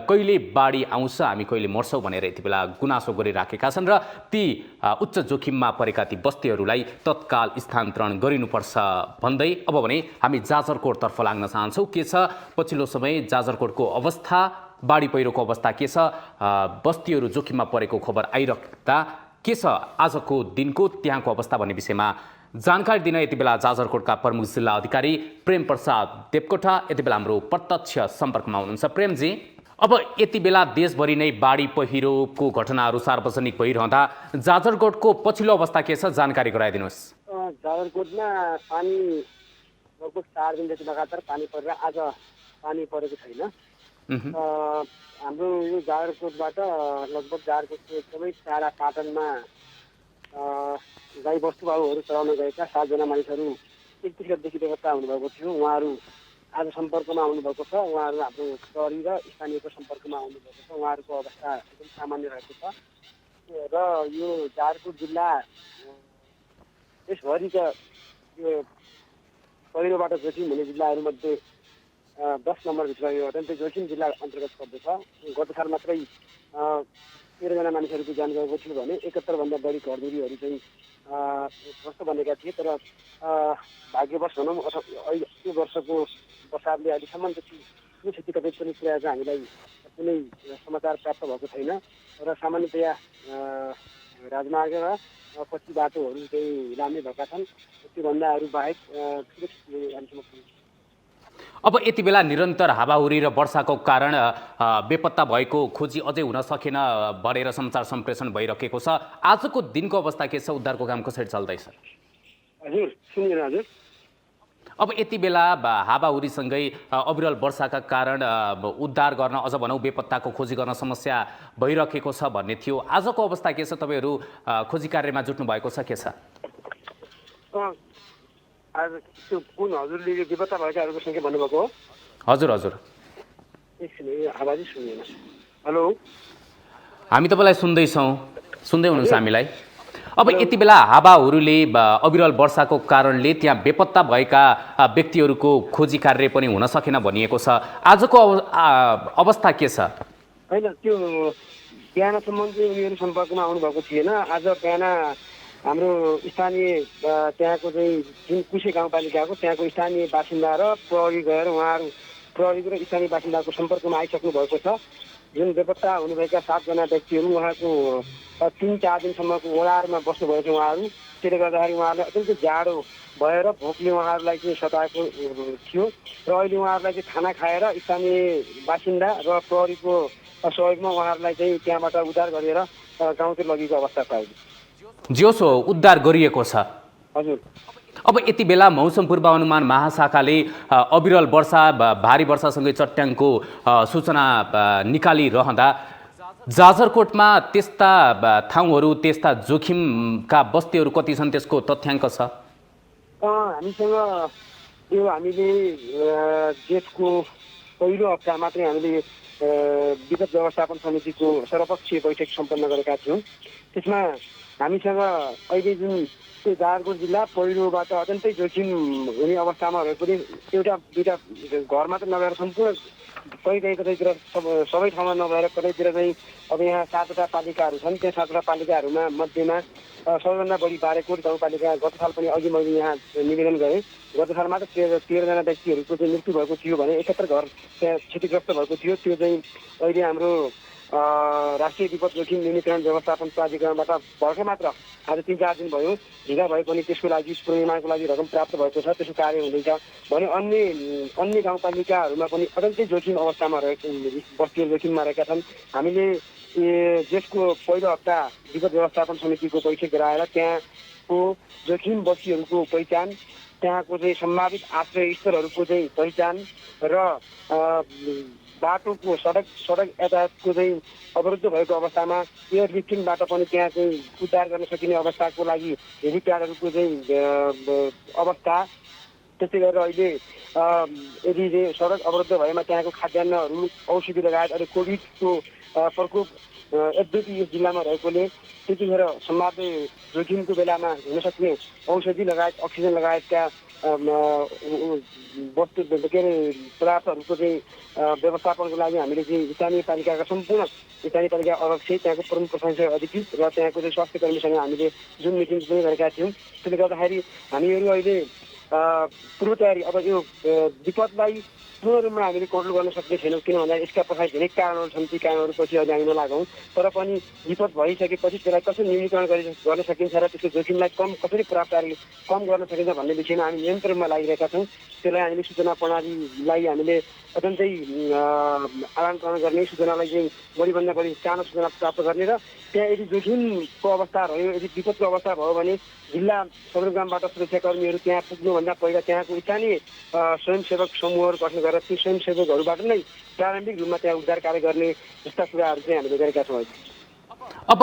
कहिले बाढी आउँछ हामी कहिले मर्छौँ भनेर यति बेला गुनासो गरिराखेका छन् र ती उच्च जोखिममा परेका ती बस्तीहरूलाई तत्काल स्थानान्तरण गरिनुपर्छ भन्दै अब भने हामी जाजरकोटतर्फ लाग्न चाहन्छौँ। के छ पछिल्लो समय जाजरकोटको अवस्था, बाढी पहिरोको अवस्था के छ, बस्तीहरू जोखिममा परेको खबर आइराख्दा के छ आजको दिनको त्यहाँको अवस्था भन्ने विषयमा जानकारी दिन यति बेला जाजरकोटका प्रमुख जिल्ला अधिकारी प्रेम प्रसाद देवकोटा यति बेला हाम्रो प्रत्यक्ष सम्पर्कमा हुनुहुन्छ। प्रेमजी, अब यति बेला देशभरि नै बाढी पहिरोको घटनाहरू सार्वजनिक भइरहँदा जाजरकोटको पछिल्लो अवस्था के छ जानकारी गराइदिनुहोस्। जाजरकोटमा पानी लगभग 4 दिन जति लगातार पानी परेर आज पानी परेको छैन। हाम्रो यो जाजरकोटबाट लगभग जाजरकोटको एकदमै टाढा पाटनमा गाई वस्तुबाहुहरू चलाउन गएका 7 जना मानिसहरू 31 गतेदेखि बेपत्ता हुनुभएको थियो। उहाँहरू आज सम्पर्कमा आउनुभएको छ। उहाँहरू हाम्रो प्रहरी र स्थानीयको सम्पर्कमा आउनुभएको छ। उहाँहरूको अवस्था एकदम सामान्य रहेको छ र यो जाजरकोट जिल्ला देशभरिका यो पहिरोबाट जोखिम हुने जिल्लाहरूमध्ये 10 नम्बरभित्र यो अत्यन्तै जोखिम जिल्ला अन्तर्गत पर्दछ। गत साल मात्रै 13 जना मानिसहरूको ज्यान गएको थियो भने 71 भन्दा बढी घरधुरीहरू चाहिँ ध्वस्त बनेका थिए। तर भाग्यवश भनौँ यो वर्षको बर्सातले अहिलेसम्म जति कुनै क्षति कतै पनि पुर्याएको हामीलाई कुनै समाचार प्राप्त भएको छैन र सामान्यतया राजमार्ग र पछि बाटोहरू चाहिँ लामै भएका छन्। त्योभन्दा अरू बाहेक ठुलो क्षति हामीसम्म पुगेको छैन। अब यति बेला निरन्तर हावाहुरी र वर्षाको कारण बेपत्ता भएको खोजी अझै हुन सकेन भनेर समाचार सम्प्रेषण भइरहेको छ। आजको दिनको अवस्था के छ, उद्धारको काम कसरी चल्दैछ? हजुर सुनिएन हजुर। अब यति बेला हावाहुरीसँगै अविरल वर्षाका कारण उद्धार गर्न अझ भनौँ बेपत्ताको खोजी गर्न समस्या भइरहेको छ भन्ने थियो। आजको अवस्था के छ, तपाईँहरू खोजी कार्यमा जुट्नु भएको छ के छ? आज त्यो कुन हजुरले यो बेपत्ता भएकाहरूको सङ्ख्या भन्नुभएको हो? हजुर हजुर। एकछिन आवाजै सुनिएन। हेलो, हामी तपाईँलाई सुन्दैछौँ, सुन्दै हुनुहुन्छ हामीलाई? अब यति बेला हावाहुरीले अविरल वर्षाको कारणले त्यहाँ बेपत्ता भएका व्यक्तिहरूको खोजी कार्य पनि हुन सकेन भनिएको छ। आजको अवस्था के छ? होइन, त्यो बिहानसम्म चाहिँ उनीहरू सम्पर्कमा आउनुभएको थिएन। आज बिहान हाम्रो स्थानीय त्यहाँको चाहिँ जुन कुसे गाउँपालिकाको त्यहाँको स्थानीय बासिन्दा र प्रहरी गएर उहाँहरू प्रहरीको र स्थानीय बासिन्दाको सम्पर्कमा आइसक्नु भएको छ। जुन बेपत्ता हुनुभएका 7 जना व्यक्तिहरू उहाँको 3-4 दिनसम्मको ओडारमा बस्नुभएको छ उहाँहरू। त्यसले गर्दाखेरि उहाँहरूलाई अत्यन्तै जाडो भएर भोकले उहाँहरूलाई चाहिँ सताएको थियो र अहिले उहाँहरूलाई चाहिँ खाना खाएर स्थानीय बासिन्दा र प्रहरीको सहयोगमा उहाँहरूलाई चाहिँ त्यहाँबाट उद्धार गरेर गाउँतिर लगेको अवस्था छ अहिले। जोसो उद्धार गरिएको छ। हजुर। अब यति बेला मौसम पूर्वानुमान महाशाखाले अविरल वर्षा भारी वर्षासँगै चट्याङको सूचना निकालिरहँदा जाजरकोटमा त्यस्ता ठाउँहरू त्यस्ता जोखिमका बस्तीहरू कति छन् त्यसको तथ्याङ्क छ? हामीसँग यो हामीले देशको पहिलो हप्ता मात्रै हामीले विपद व्यवस्थापन समितिको सर्वपक्षीय बैठक सम्पन्न गरेका थियौँ। त्यसमा हामीसँग अहिले जुन जाजरकोट जिल्ला पहिरोबाट अत्यन्तै जोखिम हुने अवस्थामा भएकोले एउटा दुईवटा घर मात्र नभएर सम्पूर्ण कतैतिर सबै ठाउँमा नभएर कतैतिर चाहिँ अब यहाँ 7वटा पालिकाहरू छन्। त्यहाँ 7वटा पालिकाहरूमा मध्येमा सबैभन्दा बढी बारेकोट गाउँपालिका गत साल पनि अघि मैले यहाँ निवेदन गरेँ। गत साल मात्र 13 जना व्यक्तिहरूको चाहिँ मृत्यु भएको थियो भने 71 घर त्यहाँ क्षतिग्रस्त भएको थियो। त्यो चाहिँ अहिले हाम्रो राष्ट्रिय विपद जोखिम न्यूनीकरण व्यवस्थापन प्राधिकरणबाट भर्खर मात्र आज 3-4 दिन भयो ढिला भए पनि त्यसको लागि पुनर्निर्माणको लागि रकम प्राप्त भएको छ। त्यसको कार्य हुँदैछ भने अन्य गाउँपालिकाहरूमा पनि अत्यन्तै जोखिम अवस्थामा रहेको बस्तीहरू जोखिममा रहेका छन्। हामीले देशको पहिलो हप्ता विपद व्यवस्थापन समितिको बैठक गराएर त्यहाँको जोखिम बस्तीहरूको पहिचान त्यहाँको चाहिँ सम्भावित आश्रय स्थलहरूको चाहिँ पहिचान र बाटोको सडक यातायातको चाहिँ अवरुद्ध भएको अवस्थामा एयर लिफ्टिङबाट पनि त्यहाँ चाहिँ उद्धार गर्न सकिने अवस्थाको लागि हेलिप्याडहरूको चाहिँ अवस्था। त्यस्तै गरेर अहिले यदि चाहिँ सडक अवरुद्ध भएमा त्यहाँको खाद्यान्नहरू औषधि लगायत अहिले कोभिडको प्रकोप यद्यपि यो जिल्लामा रहेकोले त्यतिखेर सम्भाव्य जोखिमको बेलामा हुन सक्ने औषधि लगायत अक्सिजन लगायतका वस्तु के अरे पदार्थहरूको चाहिँ व्यवस्थापनको लागि हामीले चाहिँ स्थानीय पालिकाका सम्पूर्ण स्थानीय पालिका अध्यक्ष, त्यहाँको प्रमुख प्रशासनिक अधिकृत र त्यहाँको चाहिँ स्वास्थ्य कर्मीसँग हामीले जुन मिटिङ पनि गरेका थियौँ। त्यसले गर्दाखेरि हामीहरू अहिले पूर्व तयारी अब यो विपदलाई पूर्ण रूपमा हामीले कन्ट्रोल गर्न सक्ने छैनौँ, किन भन्दा यसका पछाडि धेरै कारणहरू छन्। ती कारणहरूपछि अहिले हामी नलागौँ, तर पनि विपद भइसकेपछि त्यसलाई कसरी न्यूनीकरण गर्न सकिन्छ र त्यसको जोखिमलाई कसरी प्रभावकारी कम गर्न सकिन्छ भन्ने विषयमा हामी निरन्तर रूपमा लागिरहेका छौँ। त्यसलाई हामीले सूचना प्रणालीलाई हामीले अत्यन्तै आदान प्रदान गर्ने, सूचनालाई चाहिँ बढीभन्दा बढी सानो सूचना प्राप्त गर्ने र त्यहाँ यदि जोखिमको अवस्था रह्यो, यदि विपदको अवस्था भयो भने जिल्ला सदरमुकामबाट सुरक्षाकर्मीहरू त्यहाँ पुग्नुभन्दा पहिला त्यहाँको स्थानीय स्वयंसेवक समूहहरू गठन गरेर ती स्वयंसेवकहरूबाट नै प्रारम्भिक रूपमा त्यहाँ उद्धार कार्य गर्ने जस्ता कुराहरू चाहिँ हामीले गरेका छौँ। अब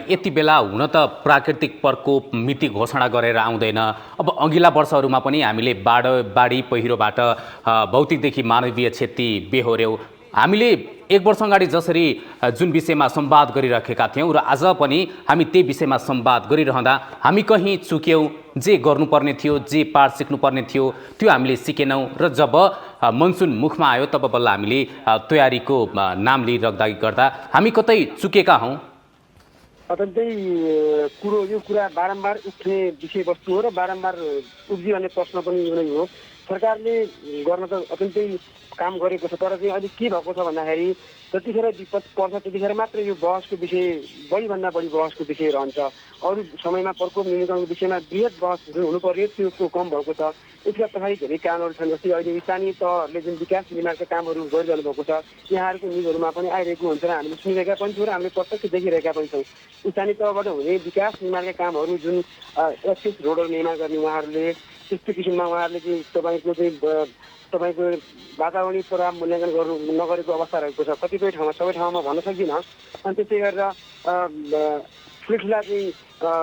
यति बेला हुन त प्राकृतिक प्रकोप मिति घोषणा गरेर आउँदैन। अब अघिल्ला वर्षहरूमा पनि हामीले बाढी पहिरोबाट भौतिकदेखि मानवीय क्षति बेहोर्यौँ। हामीले एक वर्ष अगाडि जसरी जुन विषयमा संवाद गरिराखेका थियौँ र आज पनि हामी त्यही विषयमा संवाद गरिरहँदा हामी कहीँ चुक्यौँ, जे गर्नुपर्ने थियो, जे पाठ सिक्नुपर्ने थियो त्यो हामीले सिकेनौँ र जब मनसुन मुखमा आयो तब बल्ल हामीले तयारीको नाम लिइराख्दा गर्दा हामी कतै चुकेका हौँ। अत्यन्तै यो कुरा बारम्बार उठ्ने विषयवस्तु हो र बारम्बार उब्जिरहने प्रश्न पनि यो नै हो। सरकारले गर्न त अत्यन्तै काम गरेको छ, तर चाहिँ अहिले के भएको छ भन्दाखेरि जतिखेर विपद पर्छ त्यतिखेर मात्र यो बहसको विषय बढीभन्दा बढी बहसको विषय रहन्छ। अरू समयमा प्रकोप न्यूनीकरणको विषयमा बृहत बहस जुन हुनुपर्ने त्यो कम भएको छ। यसका पछाडि धेरै कारणहरू छन्, जस्तै अहिले स्थानीय तहहरूले जुन विकास निर्माणका कामहरू गरिरहनु भएको छ यहाँहरूको न्युजहरूमा पनि आइरहेको हुन्छ र हामीले सुनिरहेका पनि छौँ र हामीले प्रत्यक्ष देखिरहेका पनि छौँ। स्थानीय तहबाट हुने विकास निर्माणका कामहरू जुन एक्सेस रोडहरू निर्माण गर्ने उहाँहरूले त्यस्तो किसिममा उहाँहरूले चाहिँ तपाईँको वातावरणीय प्रभाव मूल्याङ्कन गर्नु नगरेको अवस्था रहेको छ कतिपय ठाउँमा, सबै ठाउँमा भन्न सक्दिनँ। अनि त्यस्तै गरेर ठुल्ठुला चाहिँ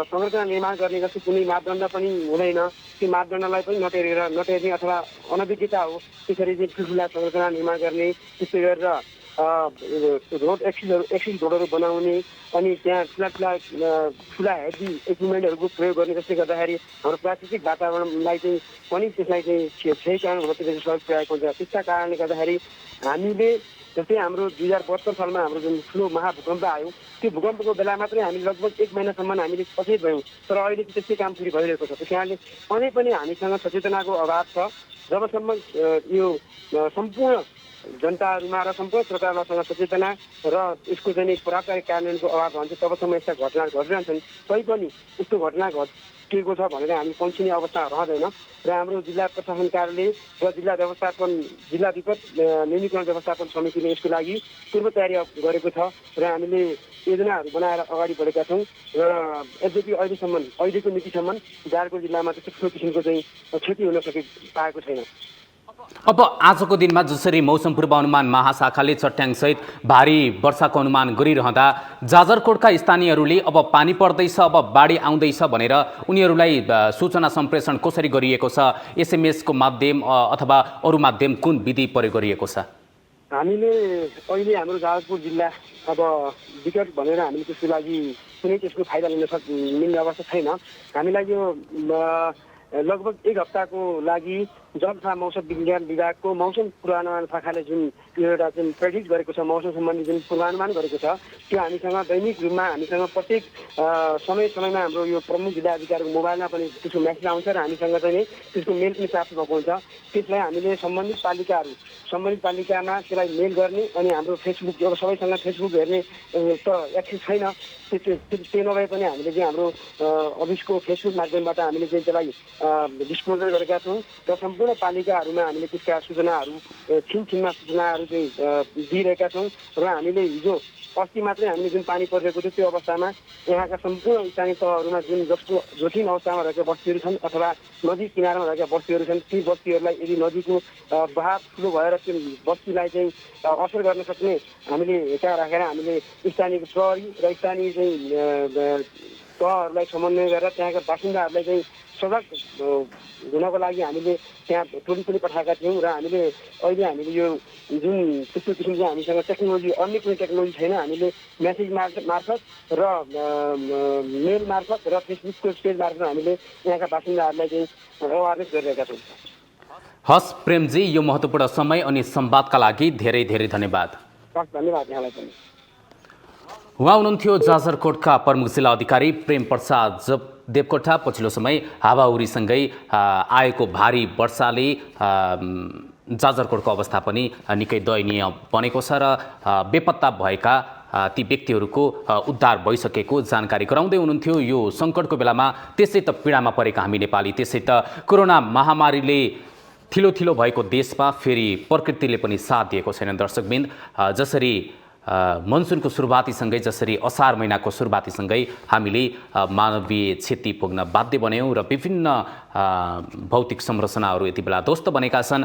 संरचना निर्माण गर्ने जस्तो कुनै मापदण्ड पनि हुँदैन, त्यो मापदण्डलाई पनि नटेर्ने अथवा अनभिज्ञता हो त्यसरी चाहिँ ठुल्ठुला संरचना निर्माण गर्ने। त्यस्तै गरेर रोड एक्सिस रोडहरू बनाउने अनि त्यहाँ ठुला हेभी इक्विपमेन्टहरूको प्रयोग गर्ने, जसले गर्दाखेरि हाम्रो प्राकृतिक वातावरणलाई चाहिँ पनि त्यसलाई चाहिँ क्षयकरण हुन सहयोग पुर्याएको हुन्छ। त्यस्ता कारणले गर्दाखेरि हामीले जस्तै हाम्रो 2072 सालमा हाम्रो जुन ठुलो महाभूकम्प आयो त्यो भूकम्पको बेला मात्रै हामी लगभग 1 महिनासम्म हामीले सचेत भयौँ, तर अहिले त्यस्तै काम फेरि भइरहेको छ। त्यस कारणले अझै पनि हामीसँग सचेतनाको अभाव छ। जबसम्म यो सम्पूर्ण जनताहरूमा र सम्पूर्ण सरकारमासँग सचेतना र यसको चाहिँ प्रभावकारी कार्यान्वयनको अभाव रहन्छ तबसम्म यस्ता घटनाहरू घटिरहन्छन्। तैपनि यस्तो घटना घटेको छ भनेर हामी पन्छिने अवस्था रहँदैन र हाम्रो जिल्ला प्रशासन कार्यालय र जिल्ला विपद न्यूनीकरण व्यवस्थापन समितिले यसको लागि पूर्व तयारी गरेको छ र हामीले योजनाहरू बनाएर अगाडि बढेका छौँ र यद्यपि अहिलेको मितिसम्म जाजरकोट जिल्लामा त्यस्तो ठुलो किसिमको चाहिँ क्षति हुन पाएको छैन। अब आजको दिनमा जसरी मौसम पूर्वानुमान महाशाखाले चट्याङसहित भारी वर्षाको अनुमान गरिरहँदा जाजरकोटका स्थानीयहरूले अब पानी पर्दैछ, अब बाढी आउँदैछ भनेर उनीहरूलाई सूचना सम्प्रेषण कसरी गरिएको छ? एसएमएसको माध्यम अथवा अरू माध्यम कुन विधि प्रयोग गरिएको छ? हामीले अहिले हाम्रो जाजरकोट जिल्ला अब विकट भनेर हामीले त्यसको लागि कुनै त्यसको फाइदा मिल्ने अवस्था छैन। हामीलाई यो लगभग 1 हप्ताको लागि जल तथा मौसम विज्ञान विभागको मौसम पूर्वानुमान शाखाले जुन एउटा जुन प्रेडिक्ट गरेको छ, मौसम सम्बन्धी जुन पूर्वानुमान गरेको छ त्यो हामीसँग दैनिक रूपमा हामीसँग प्रत्येक समयमा हाम्रो यो प्रमुख जिल्ला अधिकारीको मोबाइलमा पनि त्यसको मेसेज आउँछ र हामीसँग चाहिँ त्यसको मेल पनि प्राप्त भएको हुन्छ। त्यसलाई हामीले सम्बन्धित पालिकामा त्यसलाई मेल गर्ने अनि हाम्रो फेसबुक अब सबैसँग फेसबुक हेर्ने त एक्सेस छैन, त्यो नभए पनि हामीले चाहिँ हाम्रो अफिसको फेसबुक माध्यमबाट हामीले चाहिँ त्यसलाई डिस्क्लोजर गरेका छौँ र सम्पूर्ण पालिकाहरूमा हामीले त्यसका सूचनाहरू छिनछिनमा सूचनाहरू चाहिँ दिइरहेका छौँ र हामीले हिजो अस्ति मात्रै हामीले जुन पानी परिरहेको थियो त्यो अवस्थामा यहाँका सम्पूर्ण स्थानीय तहहरूमा जुन जसको जोखिम अवस्थामा रहेका बस्तीहरू छन् अथवा नदी किनारमा रहेका बस्तीहरू छन् ती बस्तीहरूलाई यदि नदीको बहाव ठुलो भएर त्यो बस्तीलाई चाहिँ असर गर्न सक्ने हामीले त्यहाँ राखेर हामीले स्थानीय प्रहरी र स्थानीय चाहिँ तहहरूलाई समन्वय गरेर त्यहाँका बासिन्दाहरूलाई चाहिँ सजग हुनको लागि हामीले त्यहाँ टोली पनि पठाएका थियौँ र हामीले अहिले हामीले यो जुन त्यस्तो किसिमको हामीसँग टेक्नोलोजी अन्य कुनै टेक्नोलोजी छैन हामीले मेसेज मार्फत र मेल मार्फत र फेसबुकको पेज मार्फत हामीले यहाँका बासिन्दाहरूलाई चाहिँ अवेरनेस गरिरहेका छौँ। हस् प्रेमजी, यो महत्त्वपूर्ण समय अनि संवादका लागि धेरै धेरै धन्यवाद। हस्, धन्यवाद यहाँलाई पनि। उहाँ हुनुहुन्थ्यो जाजरकोटका प्रमुख जिल्ला अधिकारी प्रेम प्रसाद देवकोटा। पछिल्लो समय हावाहुरीसँगै आएको भारी वर्षाले जाजरकोटको अवस्था पनि निकै दयनीय बनेको छ र बेपत्ता भएका ती व्यक्तिहरूको उद्धार भइसकेको जानकारी गराउँदै हुनुहुन्थ्यो। यो सङ्कटको बेलामा त्यसै त पीडामा परेका हामी नेपाली, त्यसै त कोरोना महामारीले थिलो भएको देशमा फेरि प्रकृतिले पनि साथ दिएको छैन। दर्शकबिन्द, जसरी मनसुनको सुरुवातीसँगै, जसरी असार महिनाको सुरुवातीसँगै हामीले मानवीय क्षति पुग्न बाध्य बन्यौँ र विभिन्न भौतिक संरचनाहरू यति बेला ध्वस्त बनेका छन्।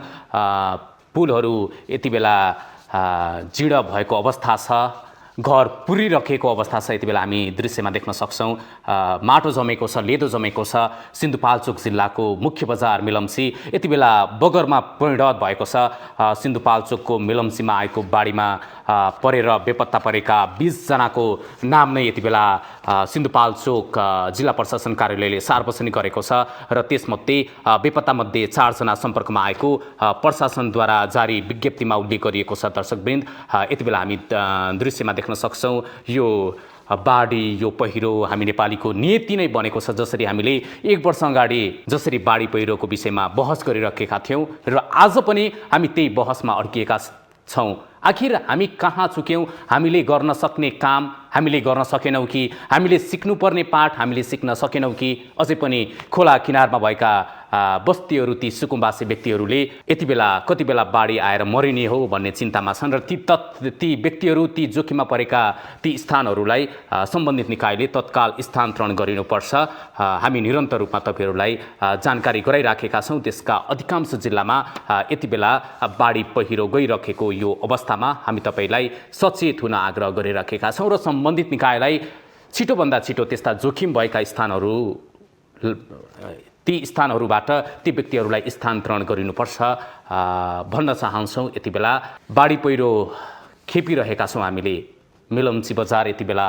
पुलहरू यति बेला जीर्ण भएको अवस्था छ, घर पुरिराखेको अवस्था छ। यति बेला हामी दृश्यमा देख्न सक्छौँ माटो जमेको छ, लेदो जमेको छ। सिन्धुपाल्चोक जिल्लाको मुख्य बजार मिलम्ची यति बेला बगरमा परिणत भएको छ। सिन्धुपाल्चोकको मिलम्चीमा आएको बाढीमा परेर बेपत्ता परेका 20 जनाको नाम नै यति बेला सिन्धुपाल्चोक जिल्ला प्रशासन कार्यालयले सार्वजनिक गरेको छ र त्यसमध्ये बेपत्तामध्ये 4 जना सम्पर्कमा आएको प्रशासनद्वारा जारी विज्ञप्तिमा उल्लेख गरिएको छ। दर्शकवृन्द, यति बेला हामी दृश्यमा देख्न सक्छौँ यो बाढी, यो पहिरो हामी नेपालीको नियति नै बनेको छ। जसरी हामीले 1 वर्ष अगाडि जसरी बाढी पहिरोको विषयमा बहस गरिरहेका थियौँ र आज पनि हामी त्यही बहसमा अड्किएका छौँ। आखिर हामी कहाँ चुक्यौँ? हामीले गर्न सक्ने काम हामीले गर्न सकेनौँ कि? हामीले सिक्नुपर्ने पाठ हामीले सिक्न सकेनौँ कि? अझै पनि खोला किनारमा भएका बस्तीहरू, ती सुकुम्बासी व्यक्तिहरूले यति बेला कति बेला बाढी आएर मरिने हो भन्ने चिन्तामा छन् र ती व्यक्तिहरू, ती जोखिममा परेका ती स्थानहरूलाई सम्बन्धित निकायले तत्काल स्थानान्तरण गरिनुपर्छ। हामी निरन्तर रूपमा तपाईँहरूलाई जानकारी गराइराखेका छौँ। देशका अधिकांश जिल्लामा यति बेला बाढी पहिरो गइरहेको यो अवस्थामा हामी तपाईँलाई सचेत हुन आग्रह गरिराखेका छौँ र सम्बन्धित निकायलाई छिटोभन्दा छिटो त्यस्ता जोखिम भएका स्थानहरू, ती स्थानहरूबाट ती व्यक्तिहरूलाई स्थानान्तरण गरिनुपर्छ भन्न चाहन्छौँ। यति बेला बाढी पहिरो खेपिरहेका छौँ हामीले। मिलम्ची बजार यति बेला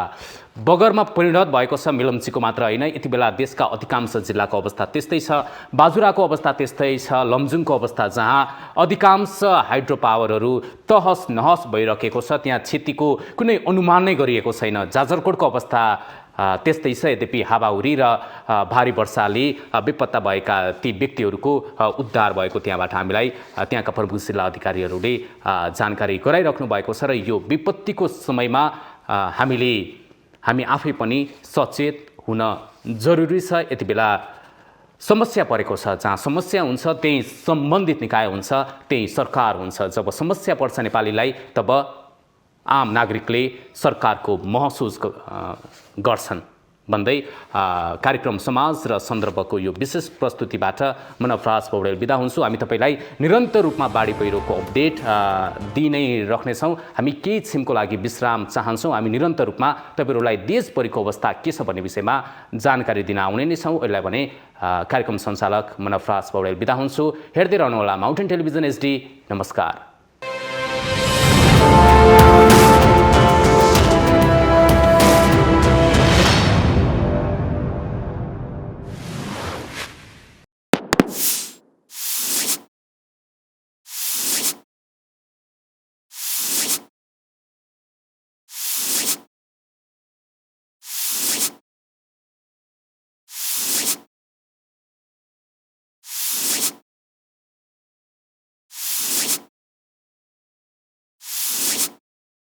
बगरमा परिणत भएको छ। मिलम्चीको मात्र होइन, यति बेला देशका अधिकांश जिल्लाको अवस्था त्यस्तै छ। बाजुराको अवस्था त्यस्तै छ। लमजुङको अवस्था, जहाँ अधिकांश हाइड्रो पावरहरू तहस नहस भइरहेको छ, त्यहाँ क्षतिको कुनै अनुमान नै गरिएको छैन। जाजरकोटको अवस्था त्यस्तै छ। यद्यपि हावाहुरी र भारी वर्षाले बेपत्ता भएका ती व्यक्तिहरूको उद्धार भएको त्यहाँबाट हामीलाई त्यहाँका प्रमुख जिल्ला अधिकारीहरूले जानकारी गराइराख्नु भएको छ र यो विपत्तिको समयमा हामी आफै पनि सचेत हुन जरुरी छ। यति बेला समस्या परेको छ, जहाँ समस्या हुन्छ त्यही सम्बन्धित निकाय हुन्छ, त्यही सरकार हुन्छ। जब समस्या पर्छ नेपालीलाई, तब आम नागरिकले सरकारको महसुस गर्छन् भन्दै कार्यक्रम समाज र सन्दर्भको यो विशेष प्रस्तुतिबाट म नवराज पौडेल बिदा हुन्छु। हामी तपाईँलाई निरन्तर रूपमा बाढी पहिरोको अपडेट दिइ नै राख्नेछौँ। हामी केही छिनको लागि विश्राम चाहन्छौँ। हामी निरन्तर रूपमा तपाईँहरूलाई देशभरिको अवस्था के छ भन्ने विषयमा जानकारी दिन आउने नै छौँ। यसलाई भने कार्यक्रम सञ्चालक म नवराज पौडेल बिदा हुन्छु। हेर्दै रहनुहोला माउन्टेन टेलिभिजन HD। नमस्कार।